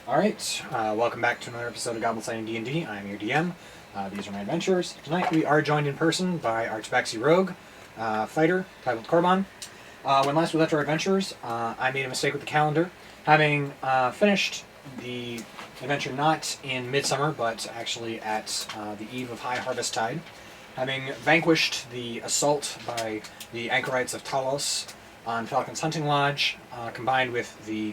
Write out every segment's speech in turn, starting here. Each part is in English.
Alright, welcome back to another episode of Goblin-Sighting D&D. I'm your DM. These are my adventures. Tonight we are joined in person by our Tabaxi Rogue, fighter, titled Korban. When last we left our adventures, I made a mistake with the calendar. Having finished the adventure not in midsummer, but actually at the eve of Highharvesttide, having vanquished the assault by the Anchorites of Talos on Falcon's Hunting Lodge, combined with the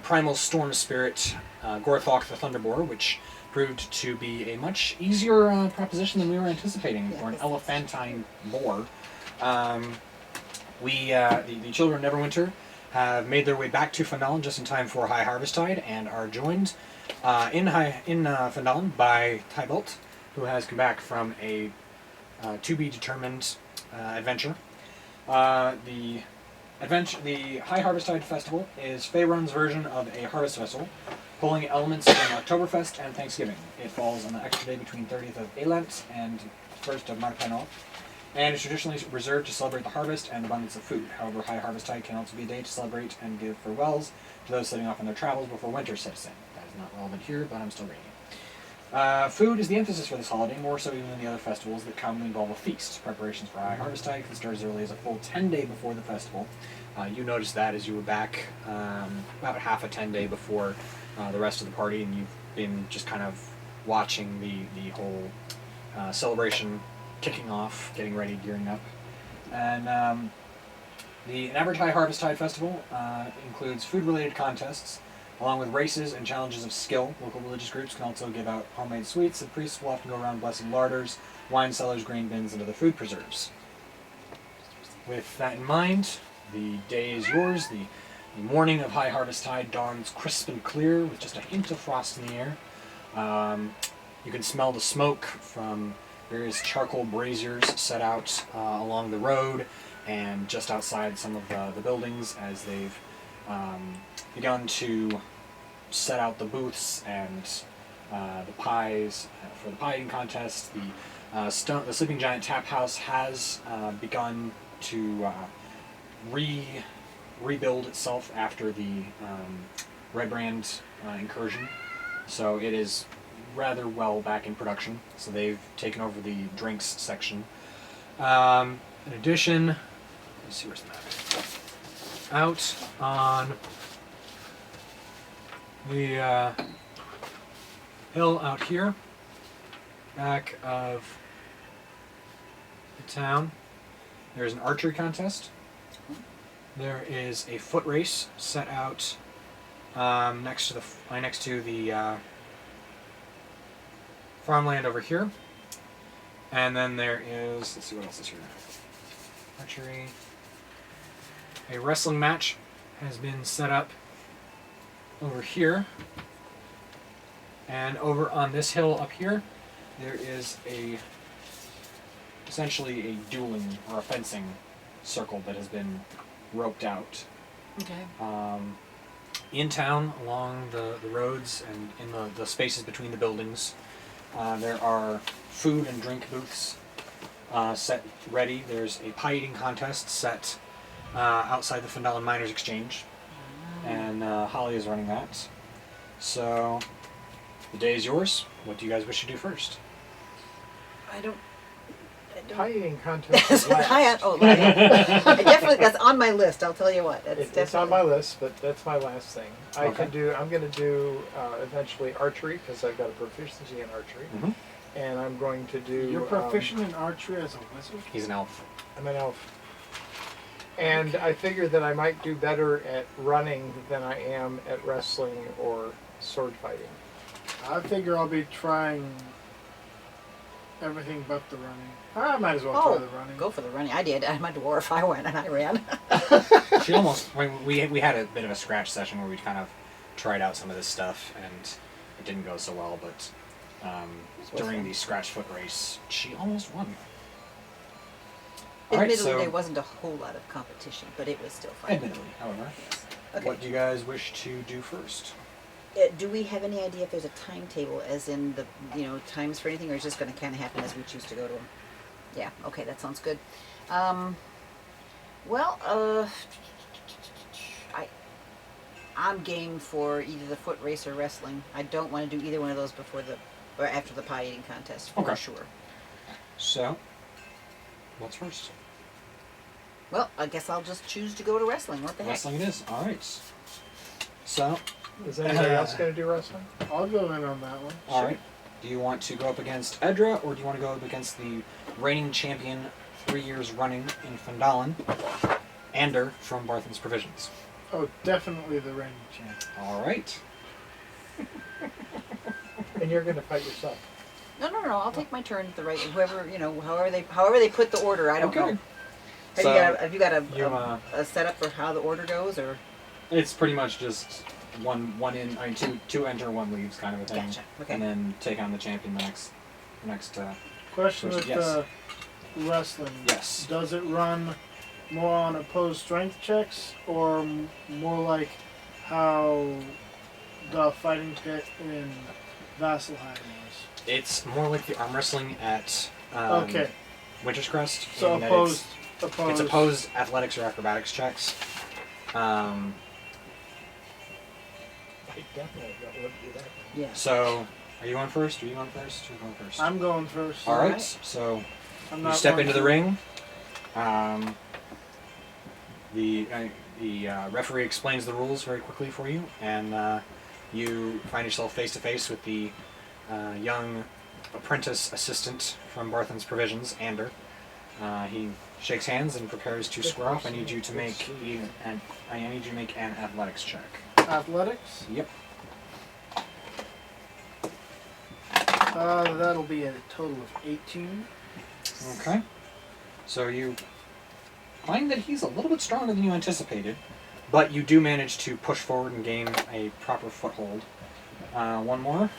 primal storm spirit Gorthok the Thunderboar, which proved to be a much easier proposition than we were anticipating for an elephantine boar. The Children of Neverwinter have made their way back to Phandalin just in time for Highharvesttide and are joined in Phandalin by Tybalt, who has come back from a to-be-determined adventure. The Highharvesttide Festival is Faerun's version of a harvest festival, pulling elements from Oktoberfest and Thanksgiving. It falls on the extra day between 30th of Elent and 1st of Marpanol, and is traditionally reserved to celebrate the harvest and abundance of food. However, Highharvesttide can also be a day to celebrate and give farewells to those setting off on their travels before winter sets in. That is not relevant here, but I'm still reading it. Food is the emphasis for this holiday, more so even than the other festivals that commonly involve a feast. Preparations for Highharvesttide can start as early as a full 10-day before the festival. You noticed that as you were back about half a 10-day before the rest of the party, and you've been just kind of watching the whole celebration kicking off, getting ready, gearing up. And the average Highharvesttide Festival includes food-related contests, along with races and challenges of skill. Local religious groups can also give out homemade sweets, and priests will often go around blessing larders, wine cellars, grain bins, and other food preserves. With that in mind, the day is yours. The morning of Highharvesttide dawns crisp and clear with just a hint of frost in the air. You can smell the smoke from various charcoal braziers set out along the road and just outside some of the buildings as they've begun to set out the booths and the pies for the pie eating contest. The Sleeping Giant Tap House has begun to rebuild itself after the Red Brand incursion, so it is rather well back in production. So they've taken over the drinks section. In addition, let's see, where's the map? Out on the hill out here, back of the town, there's an archery contest. There is a foot race set out next to the farmland over here, and then there is, let's see what else is here. Archery. A wrestling match has been set up over here, and over on this hill up here, there is essentially a dueling or a fencing circle that has been roped out. Okay. In town, along the roads and in the spaces between the buildings, there are food and drink booths set ready. There's a pie eating contest set outside the Phandalin Miners Exchange, and Holly is running that. So the day is yours. What do you guys wish to do first? I don't. Pie eating contest is last. Definitely, that's on my list. I'll tell you what. It's on my list, but that's my last thing. Okay. I'm going to do eventually archery because I've got a proficiency in archery, and I'm going to do. You're proficient in archery as a wizard? He's an elf. I'm an elf, and I figure that I might do better at running than I am at wrestling or sword fighting. I figure I'll be trying everything but the running. I might as well try the running. Go for the running. I did. I'm a dwarf. I went and I ran. She almost. We had a bit of a scratch session where we kind of tried out some of this stuff, and it didn't go so well. But during the scratch foot race, she almost won. Admittedly, there wasn't a whole lot of competition, but it was still fun. Admittedly, however. Yes. Okay. What do you guys wish to do first? Do we have any idea if there's a timetable, as in the times for anything, or is it just going to kind of happen as we choose to go to them? Yeah. Okay, that sounds good. I'm game for either the foot race or wrestling. I don't want to do either one of those or after the pie eating contest for Okay. sure. So, what's first? Well, I guess I'll just choose to go to wrestling. What the heck? Wrestling it is. All right. So, Is anybody else going to do wrestling? I'll go in on that one. all right. Do you want to go up against Edra, or do you want to go up against the reigning champion 3 years running in Phandalin, Ander from Barthen's Provisions? Oh, definitely the reigning champ. All right. And you're going to fight yourself. No. I'll take my turn at the right. Whoever however they put the order. I don't Okay. know. So, Have you got you, a setup for how the order goes, or? It's pretty much just one in. I mean, two enter, one leaves, kind of a thing. Gotcha. Okay. And then take on the champion the next. Question with Yes. the wrestling. Yes. Does it run more on opposed strength checks or more like how the fighting pit in Vasselheim was? It's more like the arm wrestling at Okay. Winter's Crest. So in that opposed. It's opposed athletics or acrobatics checks. I definitely don't want to do that. Yeah. So, are you on first? Are you on first? You're going first. I'm going first. All right. Alright. So I'm you not step going into the to- ring. The referee explains the rules very quickly for you, and you find yourself face to face with the young apprentice assistant from Barthen's Provisions, Ander. He shakes hands and prepares to square off. I need you to make an athletics check. Athletics? Yep. That'll be a total of 18. Okay. So you find that he's a little bit stronger than you anticipated, but you do manage to push forward and gain a proper foothold. One more.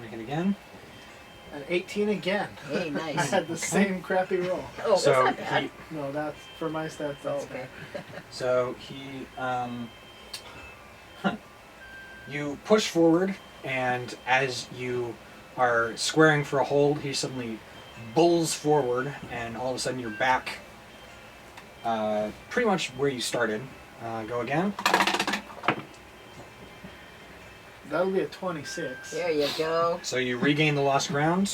Make it again. An 18 again. Hey, I nice. had the same crappy roll. Oh, that's So not bad. No, that's for my stats. Oh, That's okay. You push forward, and as you are squaring for a hold, he suddenly bulls forward, and all of a sudden you're back pretty much where you started. Go again. That'll be a 26. There you go. So you regain the lost ground,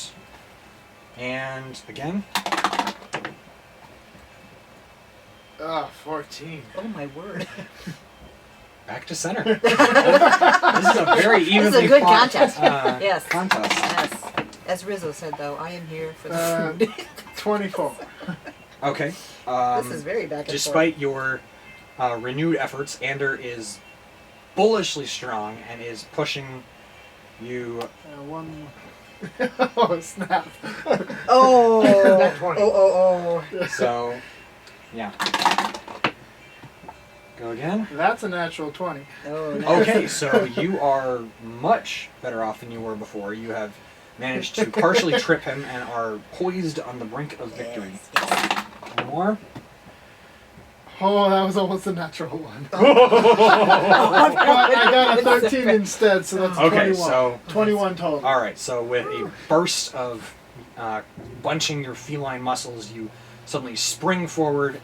and again. 14. Oh my word. Back to center. This is a very evenly a good fought, contest. Yes. contest. Yes. As Rizzo said, though, I am here for the food. 24. Okay. This is very back and Despite your renewed efforts, Ander is bullishly strong and is pushing you. One. Oh, snap. forth. Oh. That 20. Oh. So, yeah. Go again. That's a natural 20. Oh, nice. Okay, so you are much better off than you were before. You have managed to partially trip him and are poised on the brink of victory. Yes. One more. Oh, that was almost a natural one. But I got a 13 instead, so that's Okay, 21. so 21 total. all right. So with a burst of bunching your feline muscles, you suddenly spring forward.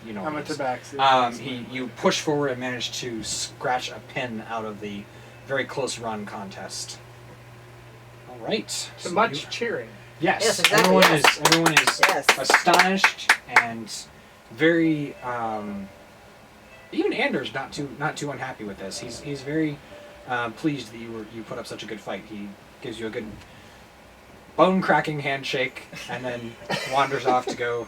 I'm a tabaxi. You push forward and manage to scratch a pin out of the very close run contest. All right. So much cheering. Yes. Yes, exactly, Everyone is Yes. astonished and very. Even Anders not too unhappy with this. He's very pleased that you put up such a good fight. He gives you a good bone cracking handshake and then wanders off to go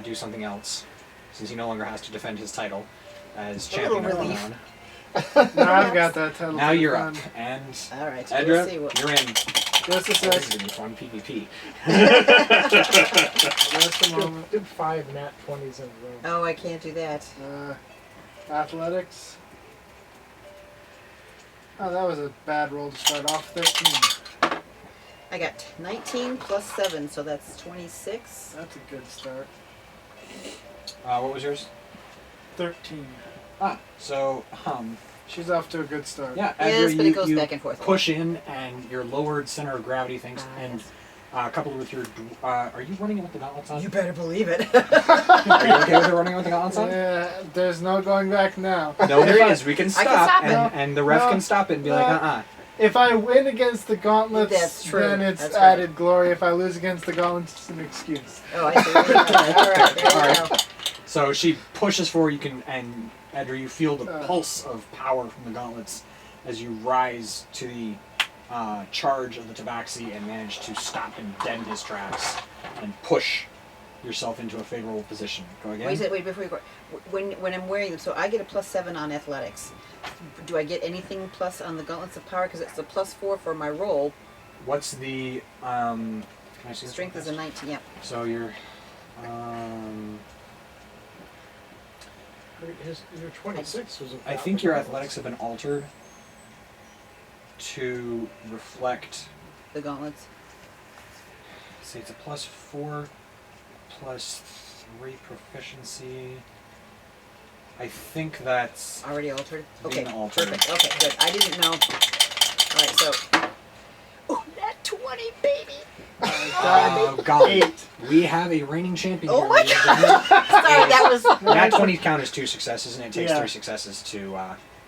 do something else, since he no longer has to defend his title as A little champion of relief. Phandalin. Now I've got that title. Now to you're up, defend. and All right. So Edra, we'll see what. you're in. Just a This is sec. gonna be fun PvP. Just a moment. Did 5 nat 20s in a row. Oh, I can't do that. Athletics. Oh, that was a bad roll to start off. 13. I got 19 plus 7, so that's 26. That's a good start. What was yours? 13. So She's off to a good start. yeah, Yes, Edra, but you, it goes you back and forth. push in, and your lowered center of gravity things, and coupled with your. Are you running it with the gauntlets on? You better believe it. Are you okay with it running with the gauntlets on? There's no going back now. No, there is. We can stop, stop it. and the ref can stop it and be like, If I win against the gauntlets, That's true. then it's That's added right. glory. If I lose against the gauntlets, it's an excuse. Oh, I see. All right, there All you right. go. So she pushes forward. And Edra, you feel the pulse of power from the gauntlets as you rise to the charge of the Tabaxi and manage to stop and bend his tracks and push yourself into a favorable position. Go again. Wait, before you go. When I'm wearing them, so I get a +7 on athletics. Do I get anything plus on the gauntlets of power? Because it's a +4 for my roll. What's the can I see this Strength one is a first? 19. Yeah. So your Your 26 was. I think your athletics have been altered to reflect. The gauntlets. Say it's a +4, +3 proficiency. I think that's Already altered? Being Okay, altered. perfect. Okay, good. I didn't know. Alright, so. Oh, that 20, baby! God. 8. We have a reigning champion Oh here. my ladies and gentlemen. Sorry, that was. Nat 20 count as 2 successes, and it takes Yeah. 3 successes to.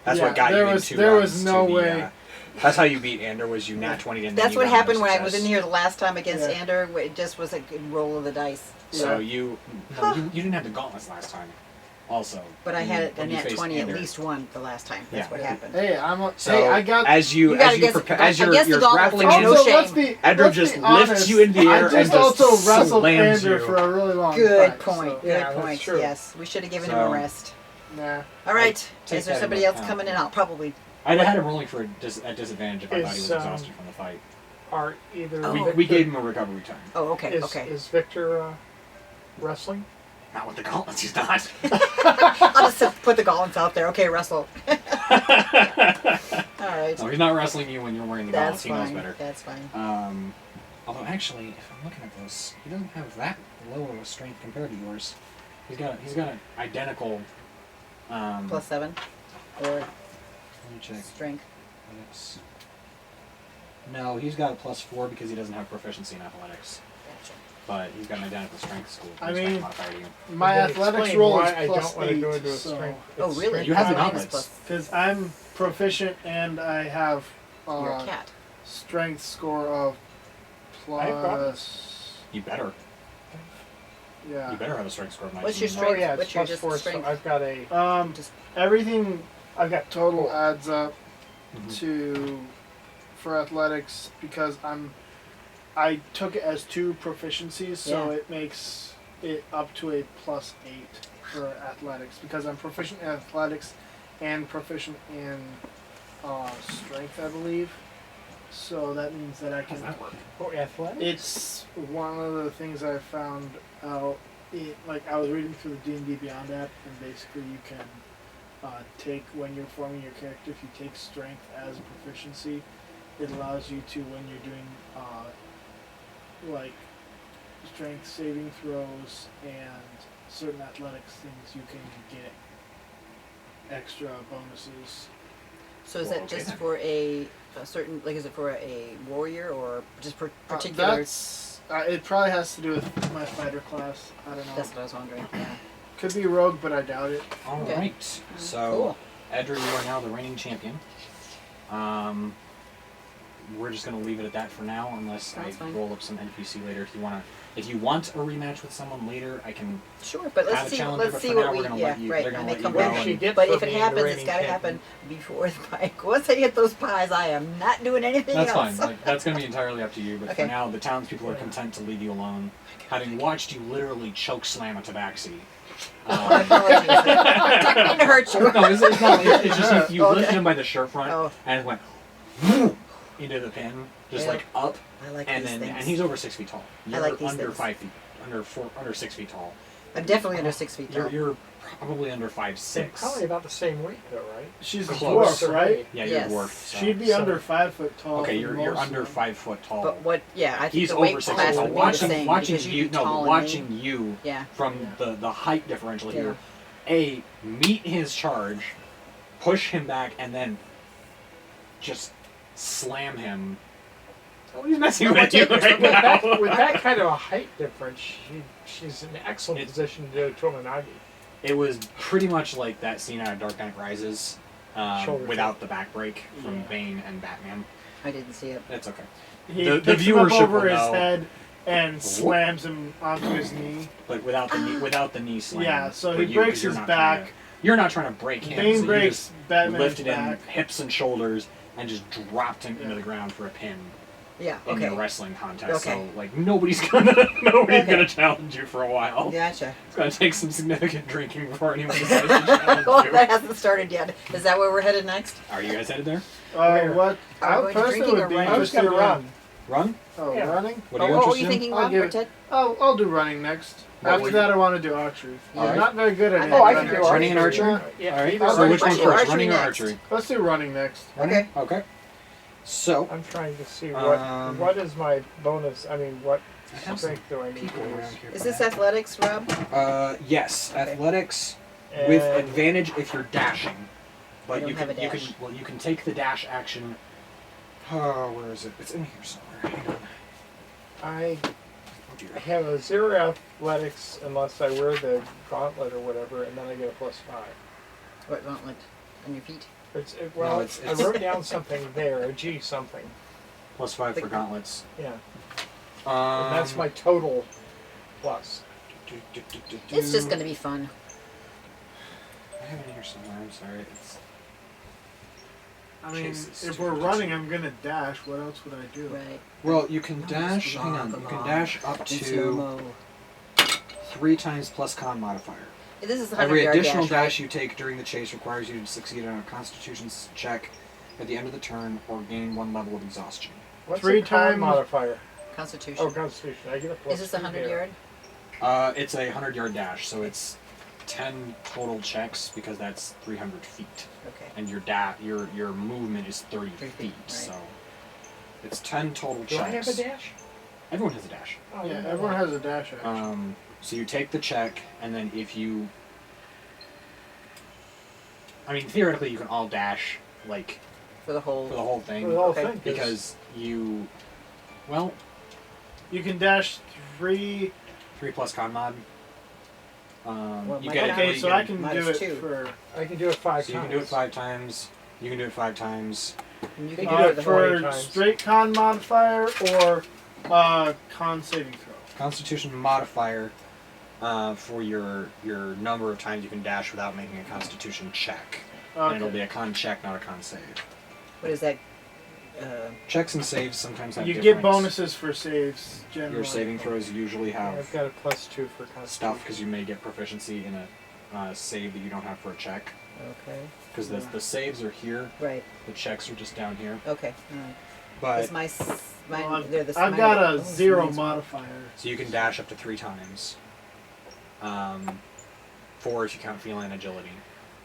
That's Yeah, what got there you was- into. there was to no the, way. That's how you beat Ander. Was you Nat 20 and then That's you what got another happened when I was success. in here the last time against Yeah. Ander. It just was a good roll of the dice. So you didn't have the gauntlets last time. Also, But I had a when you nat faced 20 Ander. at least one the last time. That's Yeah. what happened. Hey, So hey, I got. as you You gotta as you guess- prepare as I you're, guess the you're gauntlets grappling are in, no also, shame. let's be. Edra let's just be lifts honest. you into the air I and just just also wrestled slams Andrew you. for a really long Good fight, point. so- Good Yeah, that's point. true. Yes, we should have given him So- a rest. Nah. All right. take Is there that somebody into else account. coming in? I'll probably. I'd had him rolling for at disadvantage if I thought he was Is, exhausted from the fight. Are either. Oh. We gave him a recovery time. Oh, okay. Is, Okay. is Victor wrestling? Not with the gauntlets, he's not. I'll just put the gauntlets out there. Okay, wrestle. All right. No, he's not wrestling you when you're wearing the gauntlets. That's He knows fine. better. That's fine. Although actually, if I'm looking at this, he doesn't have that low of a strength compared to yours. He's got an identical. +7 or Let me check. strength. Athletics. No, he's got a +4 because he doesn't have proficiency in athletics. Gotcha. But he's got an identical strength school. I strength mean- modifier to you. My And then athletics explain roll why is I plus don't want to go 8, into a so strength. Oh, it's really? strength You have the Mine is gauntlets. because I'm proficient and I have You're a cat. strength score of I have plus. You better. Yeah. You better have a strength score of 19. What's your Oh strength? yeah, What's it's your plus just 4. strength? So I've got a. Just Everything I've got total four. adds up Mhm. to for athletics because I took it as 2 proficiencies, so Yeah. it makes it up to a +8 for athletics because I'm proficient in athletics and proficient in strength, I believe. So that means that I How does can. that work? Oh, athletics. It's one of the things I found out. Like I was reading through the D&D Beyond app, and basically you can take when you're forming your character. If you take strength as a proficiency, it allows you to when you're doing like strength saving throws and certain athletics things, you can get extra bonuses. so is Well, that okay just then. for a certain like is it for a warrior or just for particular? That's it. Probably has to do with my fighter class. I don't know. That's what I was wondering. Yeah. Could be rogue, but I doubt it. All Okay. right. So, Cool. Edra, you are now the reigning champion. We're just gonna leave it at that for now, unless That's I fine. roll up some NPC later. If you want a rematch with someone later, I can. Sure, but Have let's a see. challenger, Let's but see for what now we. we're gonna Yeah, let you- right. they're gonna I let may you come go back. What does she get But for if it being the happens, it's reigning got to champion? happen before the pike. Once I get those pies, I am not doing anything That's else. fine. Like, that's gonna be entirely up to you. But Okay. for now, the townspeople are content to leave you alone, having watched you literally choke slam a tabaxi. My apologies. I didn't mean to hurt you. No, it's not. It's just you Okay. lifted him by the shirt front Oh. and it went whoop into the pin, just Yeah. like up, I like and these then things. and he's over 6 feet tall. You're like these under things. 5 feet, under 6 feet tall. I'm definitely under 6 feet tall. You're probably under They're 5'6". probably about the same weight, though, right? She's a Close. dwarf, right? Yeah, Yes. you're a dwarf. So. She'd be So- under 5 foot tall. Okay, for you're most under of them. 5 foot tall. But what? Yeah, I think He's the over weight 6 class feet tall. would be the Watching, same watching because you, you'd be no, taller but than watching me. you Yeah. from the height differential Yeah. here, meet his charge, push him back, and then just slam him Nobody's messing No more with you takers, right okay. now. With that kind of a height difference, she's in an excellent position to do Tomonagi. It was pretty much like that scene out of Dark Knight Rises, Shoulder without the back break from Yeah. Bane and Batman. I didn't see it. That's okay. He The picks him up viewership over will his know. head and slams him onto his knee. But without the knee slam. Yeah, so but he you- breaks 'cause you're his not trying back. to- you're not trying to break him. Bane so you breaks just Batman's lifted back. him hips and shoulders and just dropped him into Yeah. the ground for a pin Yeah. in Okay. the wrestling contest. Okay. So like nobody's gonna Okay. challenge you for a while. Gotcha. It's gonna take some significant drinking before anyone decides to challenge Well, you. that hasn't started yet. Is that where we're headed next? Are you guys headed there? Where? What? Are I we going to personally drinking would or be running? I was interested going to in- run. Run? Oh, Yeah. running? What are you What were interested you in? thinking, I'll Rob give or it- Ted? I'll do running next. What After would that, I want to do archery. All right. I'm not very good at I'm it. not Oh, good I at can do Running and archery. archery? Yeah. All right. either I'll So do which one archery. first? Archery Running or next. archery? Let's do running next. Okay. Okay. So I'm trying to see Um, what is my bonus. I mean, what I have some strength do I need people to around use? here. Is for this that. athletics, Rob? Yes, Okay. athletics with And advantage if you're dashing. But don't you have can a you dash. can you can take the dash action. Oh, where is it? It's in here somewhere. Hang on. I Oh dear. have a 0 athletics unless I wear the gauntlet or whatever, and then I get a +5. What gauntlet? On your feet? Well, it's- I wrote down something there, a G something. +5 for gauntlets. Yeah, And and that's my total plus. It's just going to be fun. I have it in here somewhere. I'm sorry. It's I mean, Jesus, if we're stupid. running, I'm gonna dash. What else would I do? Right. well, you can No, dash. just Hang on. log You can along dash up In to slow-mo. 3 times plus con modifier. This is a Every 100-yard additional dash, dash right? you take during the chase requires you to succeed on a Constitution check at the end of the turn or gain 1 level of exhaustion. What's 3 the con times- modifier? Constitution. Oh, Constitution. I get a plus. Is this a 2 there. 100-yard? It's a 100-yard dash, so it's 10 total checks because that's 300 feet, Okay. and your movement is 30 3 feet, feet, right. so it's 10 total Do checks. I have a dash? Everyone has a dash. Oh, I Yeah, didn't know everyone that. has a dash action. So you take the check, and then if you, I mean, theoretically, you can all dash like For the whole. for the whole thing For the whole Okay. thing. because you, well, You can dash 3. 3 plus con mod. Well, You my get con- it. Okay, you so get I it- can minus do it 2. for I can do it 5 So times. you can do it 5 times. You can do it 5 times. And you They can can do do it it the for- whole. 20 times. straight con modifier or con saving throw. Constitution modifier for your number of times you can dash without making a Constitution check. And it'll be Okay. a con check, not a con save. What is that? Checks and saves sometimes have You different. get bonuses for saves generally. Your saving throws usually Yeah, have I've got a +2 for Constitution. stuff because you may get proficiency in a save that you don't have for a check. Okay. Because the saves are here, Right. the checks are just down here. Okay. All right. But Is my mine? Well, They're the I've mine got are- a oh, 0 mine's- modifier. so you can dash up to 3 times. 4 if you count feline agility,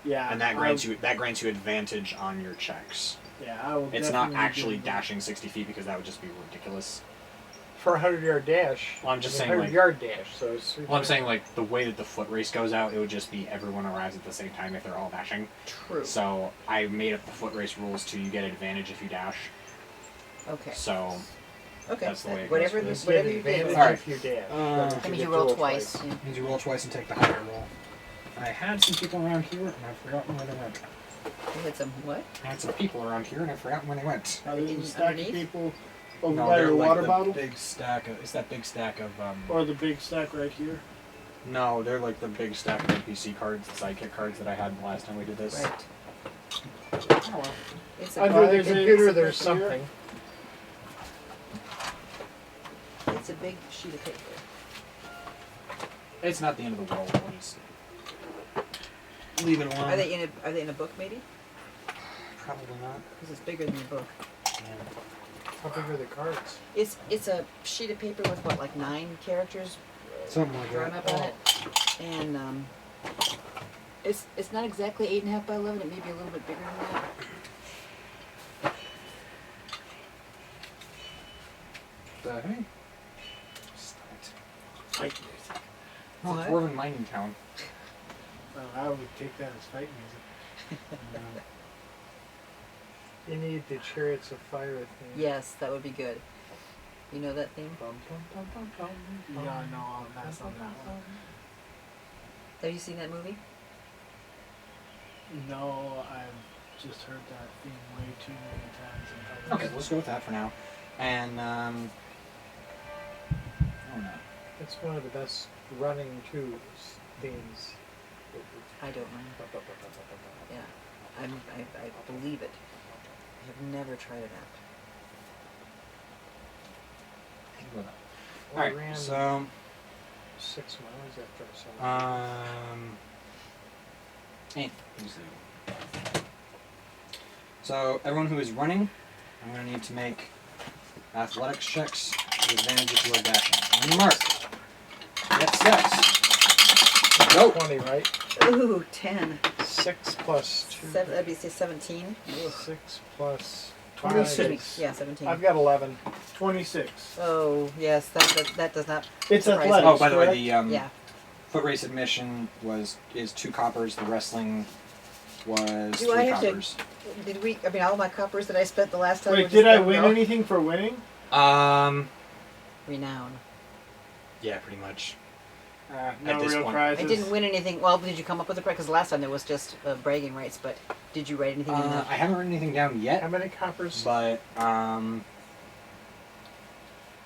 Yeah. and that grants you advantage on your checks. Yeah, I will. It's not definitely actually do that. dashing 60 feet because that would just be ridiculous. For a 100-yard dash. Well, I'm just it's a saying, like- 100-yard dash, so it's. Well, I'm saying like the way that the foot race goes out, it would just be everyone arrives at the same time if they're all dashing. True. So I made up the foot race rules to you get advantage if you dash. Okay. So Okay. that's the way it goes whatever. for this. Whatever you advantage did. Alright. if you dash. That I mean, get you to roll twice. Yeah. means you roll twice and take the higher roll. I had some people around here and I've forgotten where they went. You had some what? I had some people around here and I've forgotten where they went. Are there In- a stack underneath? of people over No, by they're your like water the bottle? big stack of. It's that big stack of. Or the big stack right here? No, they're like the big stack of NPC cards, the sidekick cards that I had the last time we did this. Right. Oh, well. It's a Under the Is it- computer, is it there's here? something. It's a big sheet of paper. It's not the end of the world. We'll just leave it alone. Are they in a book maybe? Probably not. Because it's bigger than the book. How big are the cards? It's a sheet of paper with what, like 9 characters Something like drawn that. up on it, and it's not exactly 8.5 by 11. It may be a little bit bigger than that. The hey. Stop it. Fight music. It's a What? dwarven mining town. Well, I would take that as fight music. You need the Chariots of Fire thing. Yes, that would be good. You know that theme? Yeah, no, I'll pass on that one. Have you seen that movie? No, I've just heard that theme way too many times in Okay, public. let's go with that for now. And oh no. It's one of the best running twos themes. I don't know. Yeah, I believe it. I have never tried it out. I Alright, ran so 6 miles after I saw it. hey, so everyone who is running, I'm going to need to make athletics checks with advantage if you are dashing. On your mark. Get set. Go. 20, right? Ooh, 10. 6 plus 2. That'd be say 17. Ugh. 6 plus 26. Excuse me. Yeah, 17. I've got 11. 26. Oh, yes, that does not. It's surprise me. athletics. Oh, by the way, correct? the Yeah. foot race admission is 2 coppers. The wrestling was Do 3 I have to- coppers. Did we? I mean, all my coppers that I spent the last time. were Wait, just did I gonna win go. anything for winning? Renown. Yeah, pretty much. No this real point. prizes. I didn't win anything. Well, did you come up with a prize? Because last time there was just bragging rights. But did you write anything in I that? haven't written anything down How yet, many coppers? but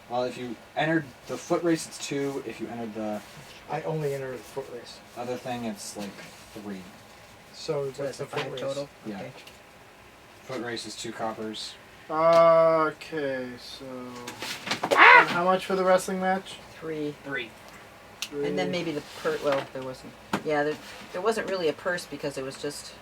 well, if you entered the foot race, it's 2. If you entered the I only entered the foot race. other thing, it's like 3. So So what's that's the a foot 5 race? total. Yeah. Okay. Foot race is 2 coppers. Okay, so. And how much for the wrestling match? 3. 3. And then maybe the purse. Well, there wasn't. Yeah, there wasn't really a purse because it was just.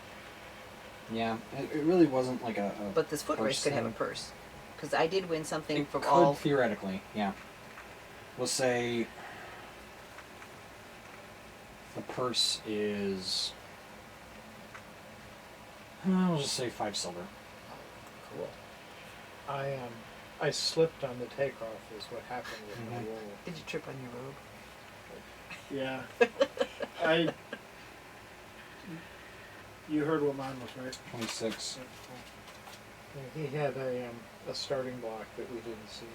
Yeah, it really wasn't like a But this foot race purse could have a thing. purse. Because I did win something It from could all. theoretically, yeah. We'll say the purse is. We'll just say 5 silver. Cool. I slipped on the takeoff is what happened with my Mhm. roll. Did you trip on your robe? Yeah. You heard what mine was, right? 26. He had a starting block that we didn't see.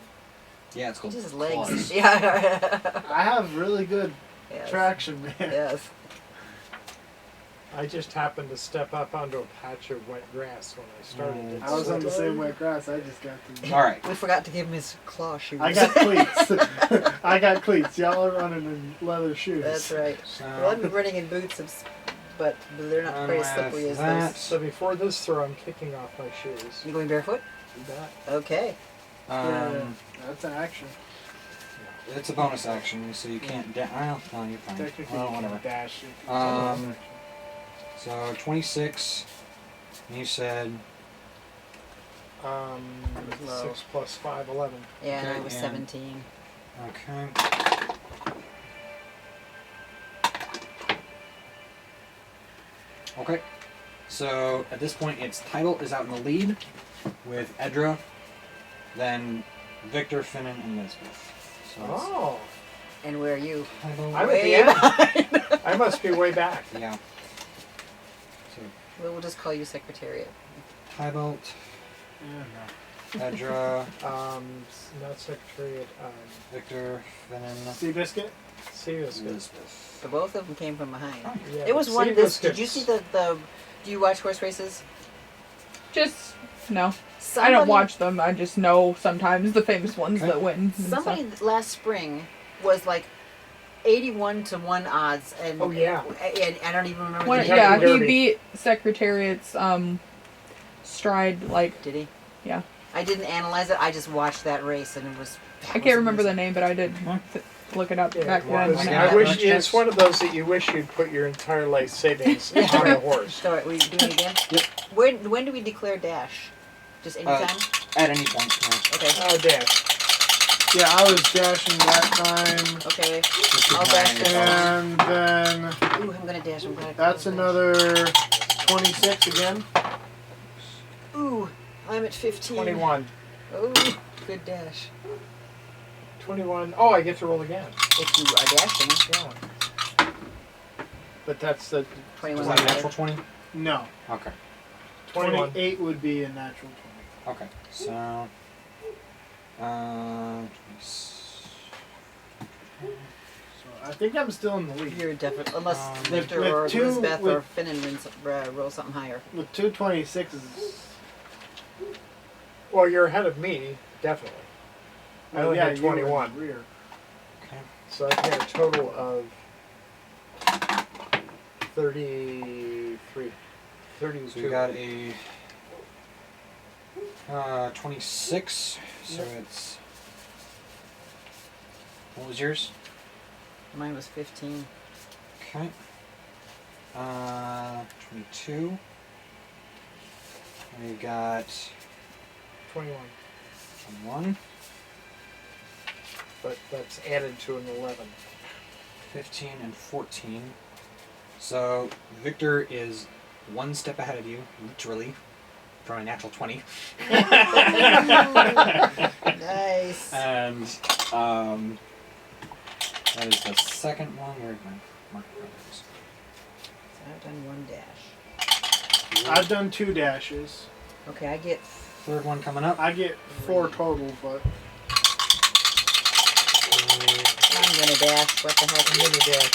Yeah, it's called Just his legs. claws. Yeah. I have really good Yes. traction, man. Yes. I just happened to step up onto a patch of wet grass when I started. It I was on the slipped. same wet grass. I just got the. All right. We forgot to give him his claw shoes. I got cleats. I got cleats. Y'all are running in leather shoes. That's right. So, Well, I've been running in boots, but they're not Run quite as with slippery as that. those. So before this throw, I'm kicking off my shoes. You going barefoot? That Okay. Yeah, that's an action. it's a bonus action, so you can't. Well, no, you're fine. Technically, Well, you can whatever. dash it. It's a Um, bonus action. So 26. And you said um, Low. 6 plus 5, 11. Yeah, Okay, I was and- 17. okay. Okay. So at this point, its title is out in the lead with Edra, then Victor, Finnan, and Lisbeth. So it's Oh, And where are you? title. I'm at Way the end. behind. I must be way back. Yeah. So We'll just call you Secretariat. Tybalt, Yeah, Edra, Not Secretariat. Victor, Finnan, no. Sea biscuit? See this good. Elizabeth. So both of them came from behind. Yeah, There was but one. Sea This. Did you Biscuits- see the? Do you watch horse races? Just no. I Somebody- don't watch them. I just know sometimes the famous ones Okay. that win. and stuff. Somebody last spring was like 81-1 odds, and Oh, yeah. and I don't even remember. One, the Kentucky yeah, he Derby. beat Secretariat's stride. Like Did he? Yeah. I didn't analyze it. I just watched that race, and it was. I can't remember the name, but I did look it up Yeah, back well, then. I when got I it. wish Checks. it's one of those that you wish you'd put your entire life savings on a horse. So are we doing it again? Yep. When do we declare dash? Just anytime? At any point. Yeah. Okay. Dash. Yeah, I was dashing that time. Okay. Just keep I'll an eye on dash yourself. And then Ooh, I'm gonna dash. I'm glad. that's another 26 again. Ooh, I'm at 15. 21. Oh, good dash. 21. Oh, I get to roll again. If you are dashing, Yeah. But that's the 21. Was that a natural 20? No. Okay. 21. 28 would be a natural 20. Okay. So So I think I'm still in the lead. You're definitely, unless Victor with or two- Elizabeth with- or Finnan roll something higher. With 226s. Well, you're ahead of me, definitely. I only had you were in the 21. rear. Okay. So I've got a total of 33. 32. So you got a 26. So it's. What was yours? Mine was 15. Okay. 22. We got 21. 1, But that's added to an 11. 15, and 14. So Victor is one step ahead of you, literally, from a natural 20. Nice. And that is the second one. Where'd my marker go? So I've done 1 dash. I've done 2 dashes. Okay, I get. Third one coming up. I get 4 total, but I'm gonna dash. What the heck? I'm going to dash.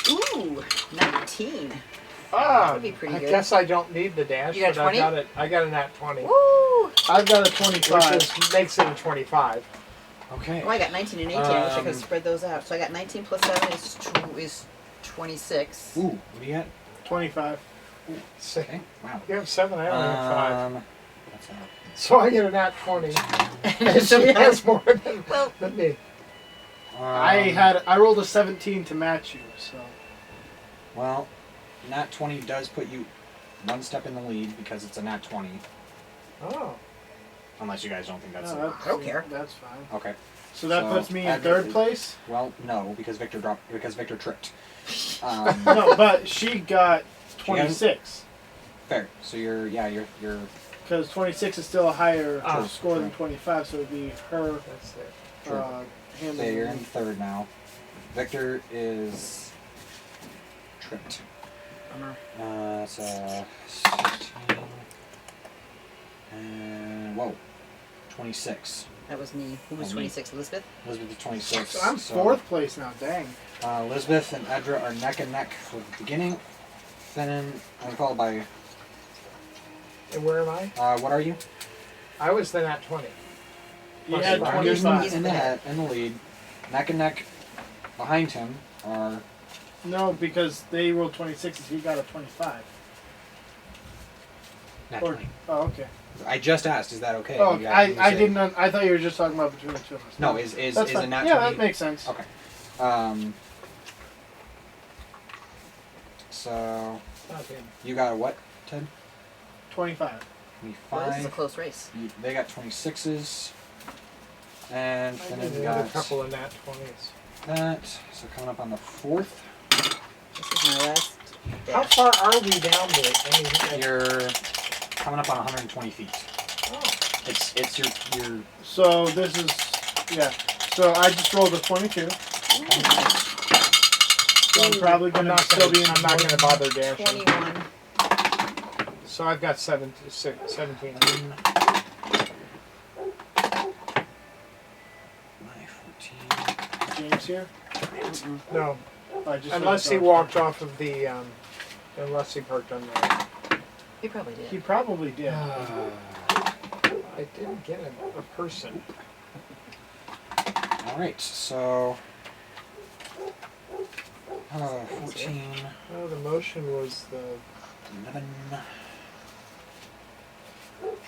Ooh, 19. Ah, That'd be pretty I good. guess I don't need the dash. You got but 20? I got a nat 20. Woo! I've got a Which 25. makes it a 25. Okay. Oh, I got 19 and 18. I wish I could have Um, spread those out. So I got 19 plus 7 is 26. Ooh, what do you got? 25. Sick. Okay. Wow. You have 7, I only have 5. That's So I get a nat 20. And she has more Well, than me. I rolled a 17 to match you, so Well, nat 20 does put you one step in the lead because it's a nat 20. Oh. Unless you guys don't think that's no, I don't care. That's fine. okay. So that So, puts me in I'd 3rd like- place. Well, no, because Victor tripped. No, but she got 26 Fair. So you're because 26 is still a higher Ah, score than right. 25, so it'd be her. That's it. True. Him. So you're in 3rd now. Victor is tripped. So 16 and whoa, 26. that was me. Who was Oh, me. 26? Elizabeth? Elizabeth is 26. So I'm 4th place now. Dang. Elizabeth and Edra are neck and neck for the beginning. Finnan, I'm followed by. And where am I? What are you? I was then at 20. You Plus had five. You're 25. in the head, in the lead. Neck and neck behind him are. No, because they rolled 26s. He got a 25. Nat Or, 20. oh, okay. I just asked, is that okay? Oh, You I say- didn't. I thought you were just talking about between the two of us. No, is That's a fine. nat Yeah, 20? that makes sense. Okay. So Okay. you got a what, Ted? 25. Well, this is a 25. close race. They got 26s. And I Finnan did got a couple of nat 20s. that. So coming up on the 4th. This is my last How dash. far are we down there? I mean, You're coming up on 120 feet. oh. It's your So this is, yeah. So I just rolled a 22. So I'm probably I'm gonna not still be in. I'm not gonna bother dashing. 21. So I've got 17. 14. James here. Mm-mm. No, I just unless he walked off of the, unless he parked on the. He probably did. He probably did. I didn't get a person. All right, so 14, Oh, the motion was the 11,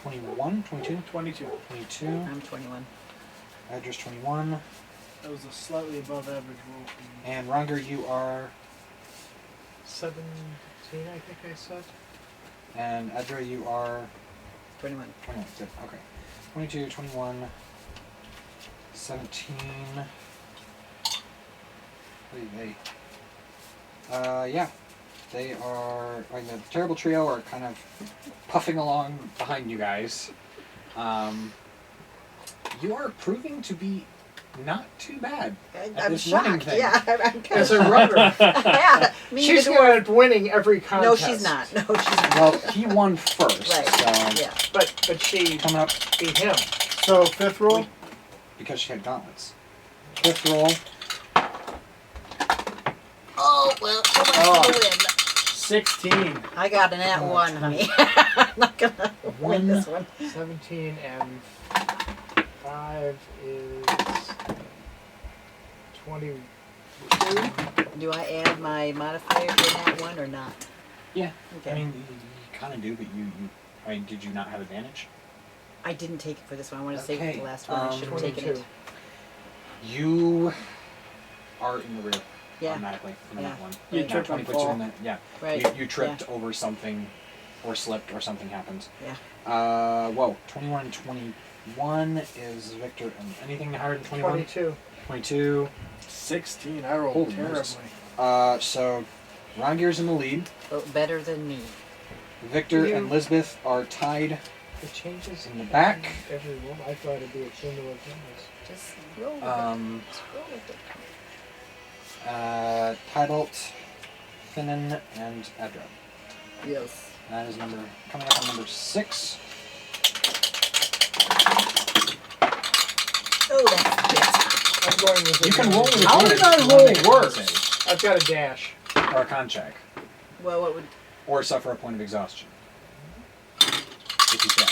21, 22, 22. 22. I'm 21. Edgar's 21, That was a slightly above average roll for me. and Runger, you are, 17, I think I said. and Edra, you are 21. 21. Good. Okay. 22, 21, 17. Yeah. They are. I mean, the terrible trio are kind of puffing along behind you guys. You are proving to be not too bad. at I'm this running shocked. thing. Yeah, I'm kind As of a runner, yeah. Me she's the going to dwarf. end up winning every contest. No, she's not. No, she's not. Well, he won first. Right. So Yeah. But she coming up. beat him. So fifth roll. because she had gauntlets. Fifth roll. Oh, well, so much Oh. for the win. 16. I got an at 1, 20. honey. I'm not going to win this one. 17 and 5 is 22. Do I add my modifier to that one or not? Yeah. Okay. I mean, you kind of do, but I mean, did you not have advantage? I didn't take it for this one. I wanted to save it Okay, for the last one. I should have taken 22. it. You are in the rear Yeah. automatically from Yeah. that one. You Now trip 20 and puts you fall. in the, yeah. Right. You tripped over something or slipped or something happened. Yeah. Whoa. 21 and 21 is Victor. And anything higher than 21? 22. 22. 16. I rolled Holy terribly. Moses. So Rongir's in the lead. Oh, better than me. Victor You- and Lisbeth are tied. It changes In the back. Every room. I thought it'd be a cumulative numbers. Just roll with it. Just roll with it. Tybalt, Finnan, and Edra. Yes. That is coming up on number 6. Oh, that's good. I'm going with You can roll with How advantage did I if you wanna roll make a worse? save, I've got a dash. or a con check, Well, what would... or suffer a point of exhaustion. If you fail.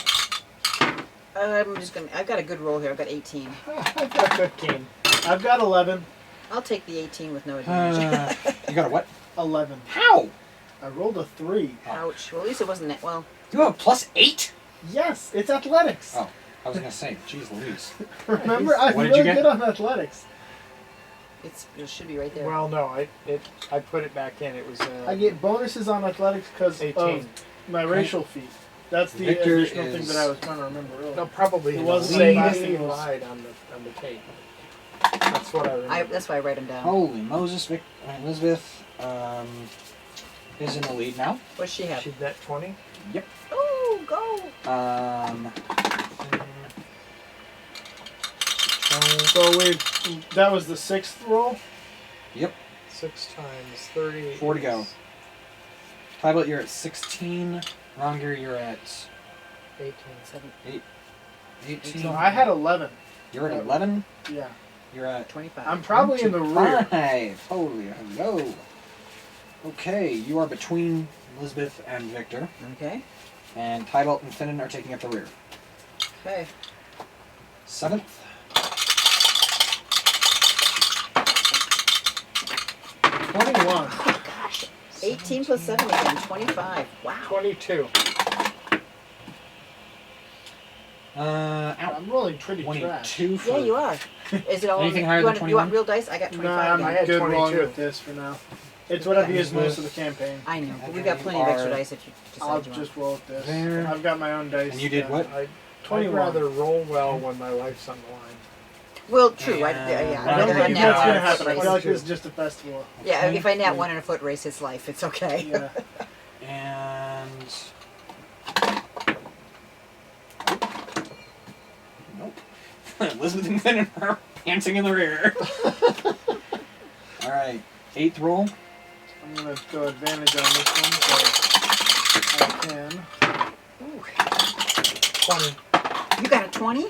I'm just going to... I've got a good roll here. I've got 18. I've got 15. I've got 11. I'll take the 18 with no advantage. You got a what? 11. How? I rolled a 3. Ouch. Well, at least it wasn't that... Well, You have a +8? Yes, it's athletics. Oh, I was gonna say, geez Louise. Remember, I'm What did you really get? good on athletics. it should be right there. Well, no, I put it back in. It was I get bonuses on athletics because 18. of my racial feat. That's the Victor additional thing is- that I was trying to remember earlier. No, probably It the wasn't same five thing equals. lied on the tape. That's what I remember. That's why I write them down. Holy Moses, Elizabeth is in the lead now. What's she have? She's at 20. Yep. Oh, go! So that was the 6th roll? Yep. 6 times 30. 4 to go. Tybalt, you're at 16. Rongir, you're at 18. 18. So I had 11. You're at 11. Yeah. You're at 25. I'm probably in the rear. 5. Holy hello. Okay, you are between Elizabeth and Victor, Okay. and Tybalt and Finnan are taking up the rear. Okay. 7th. 21. Oh, gosh. 18 plus 7 again. 25. Wow. 22. Out. I'm rolling pretty trash. 22 for... Yeah, you are. Is it all... Anything higher you than want, you want 21? real dice? I got 25 Nah, I'm I again. had good rolling 22. with this for now. It's what I've used most of the campaign. I know, but Okay, we've got plenty of you extra are- dice if you I'll decide you want. just roll with this. There. I've got my own dice. And you did what? I'd 21. rather roll well when my life's on the line. Well, true. And Yeah, I don't if think nat that's one going to in a happen. foot I race- feel like this is just a festival. Yeah, Okay. if I nat one in a foot race, it's life. It's okay. Yeah. And... Nope. Elizabeth and Finnan are panting in the rear. Alright, 8th roll. I'm going to go advantage on this one so I can. Ooh. 20. You got a 20?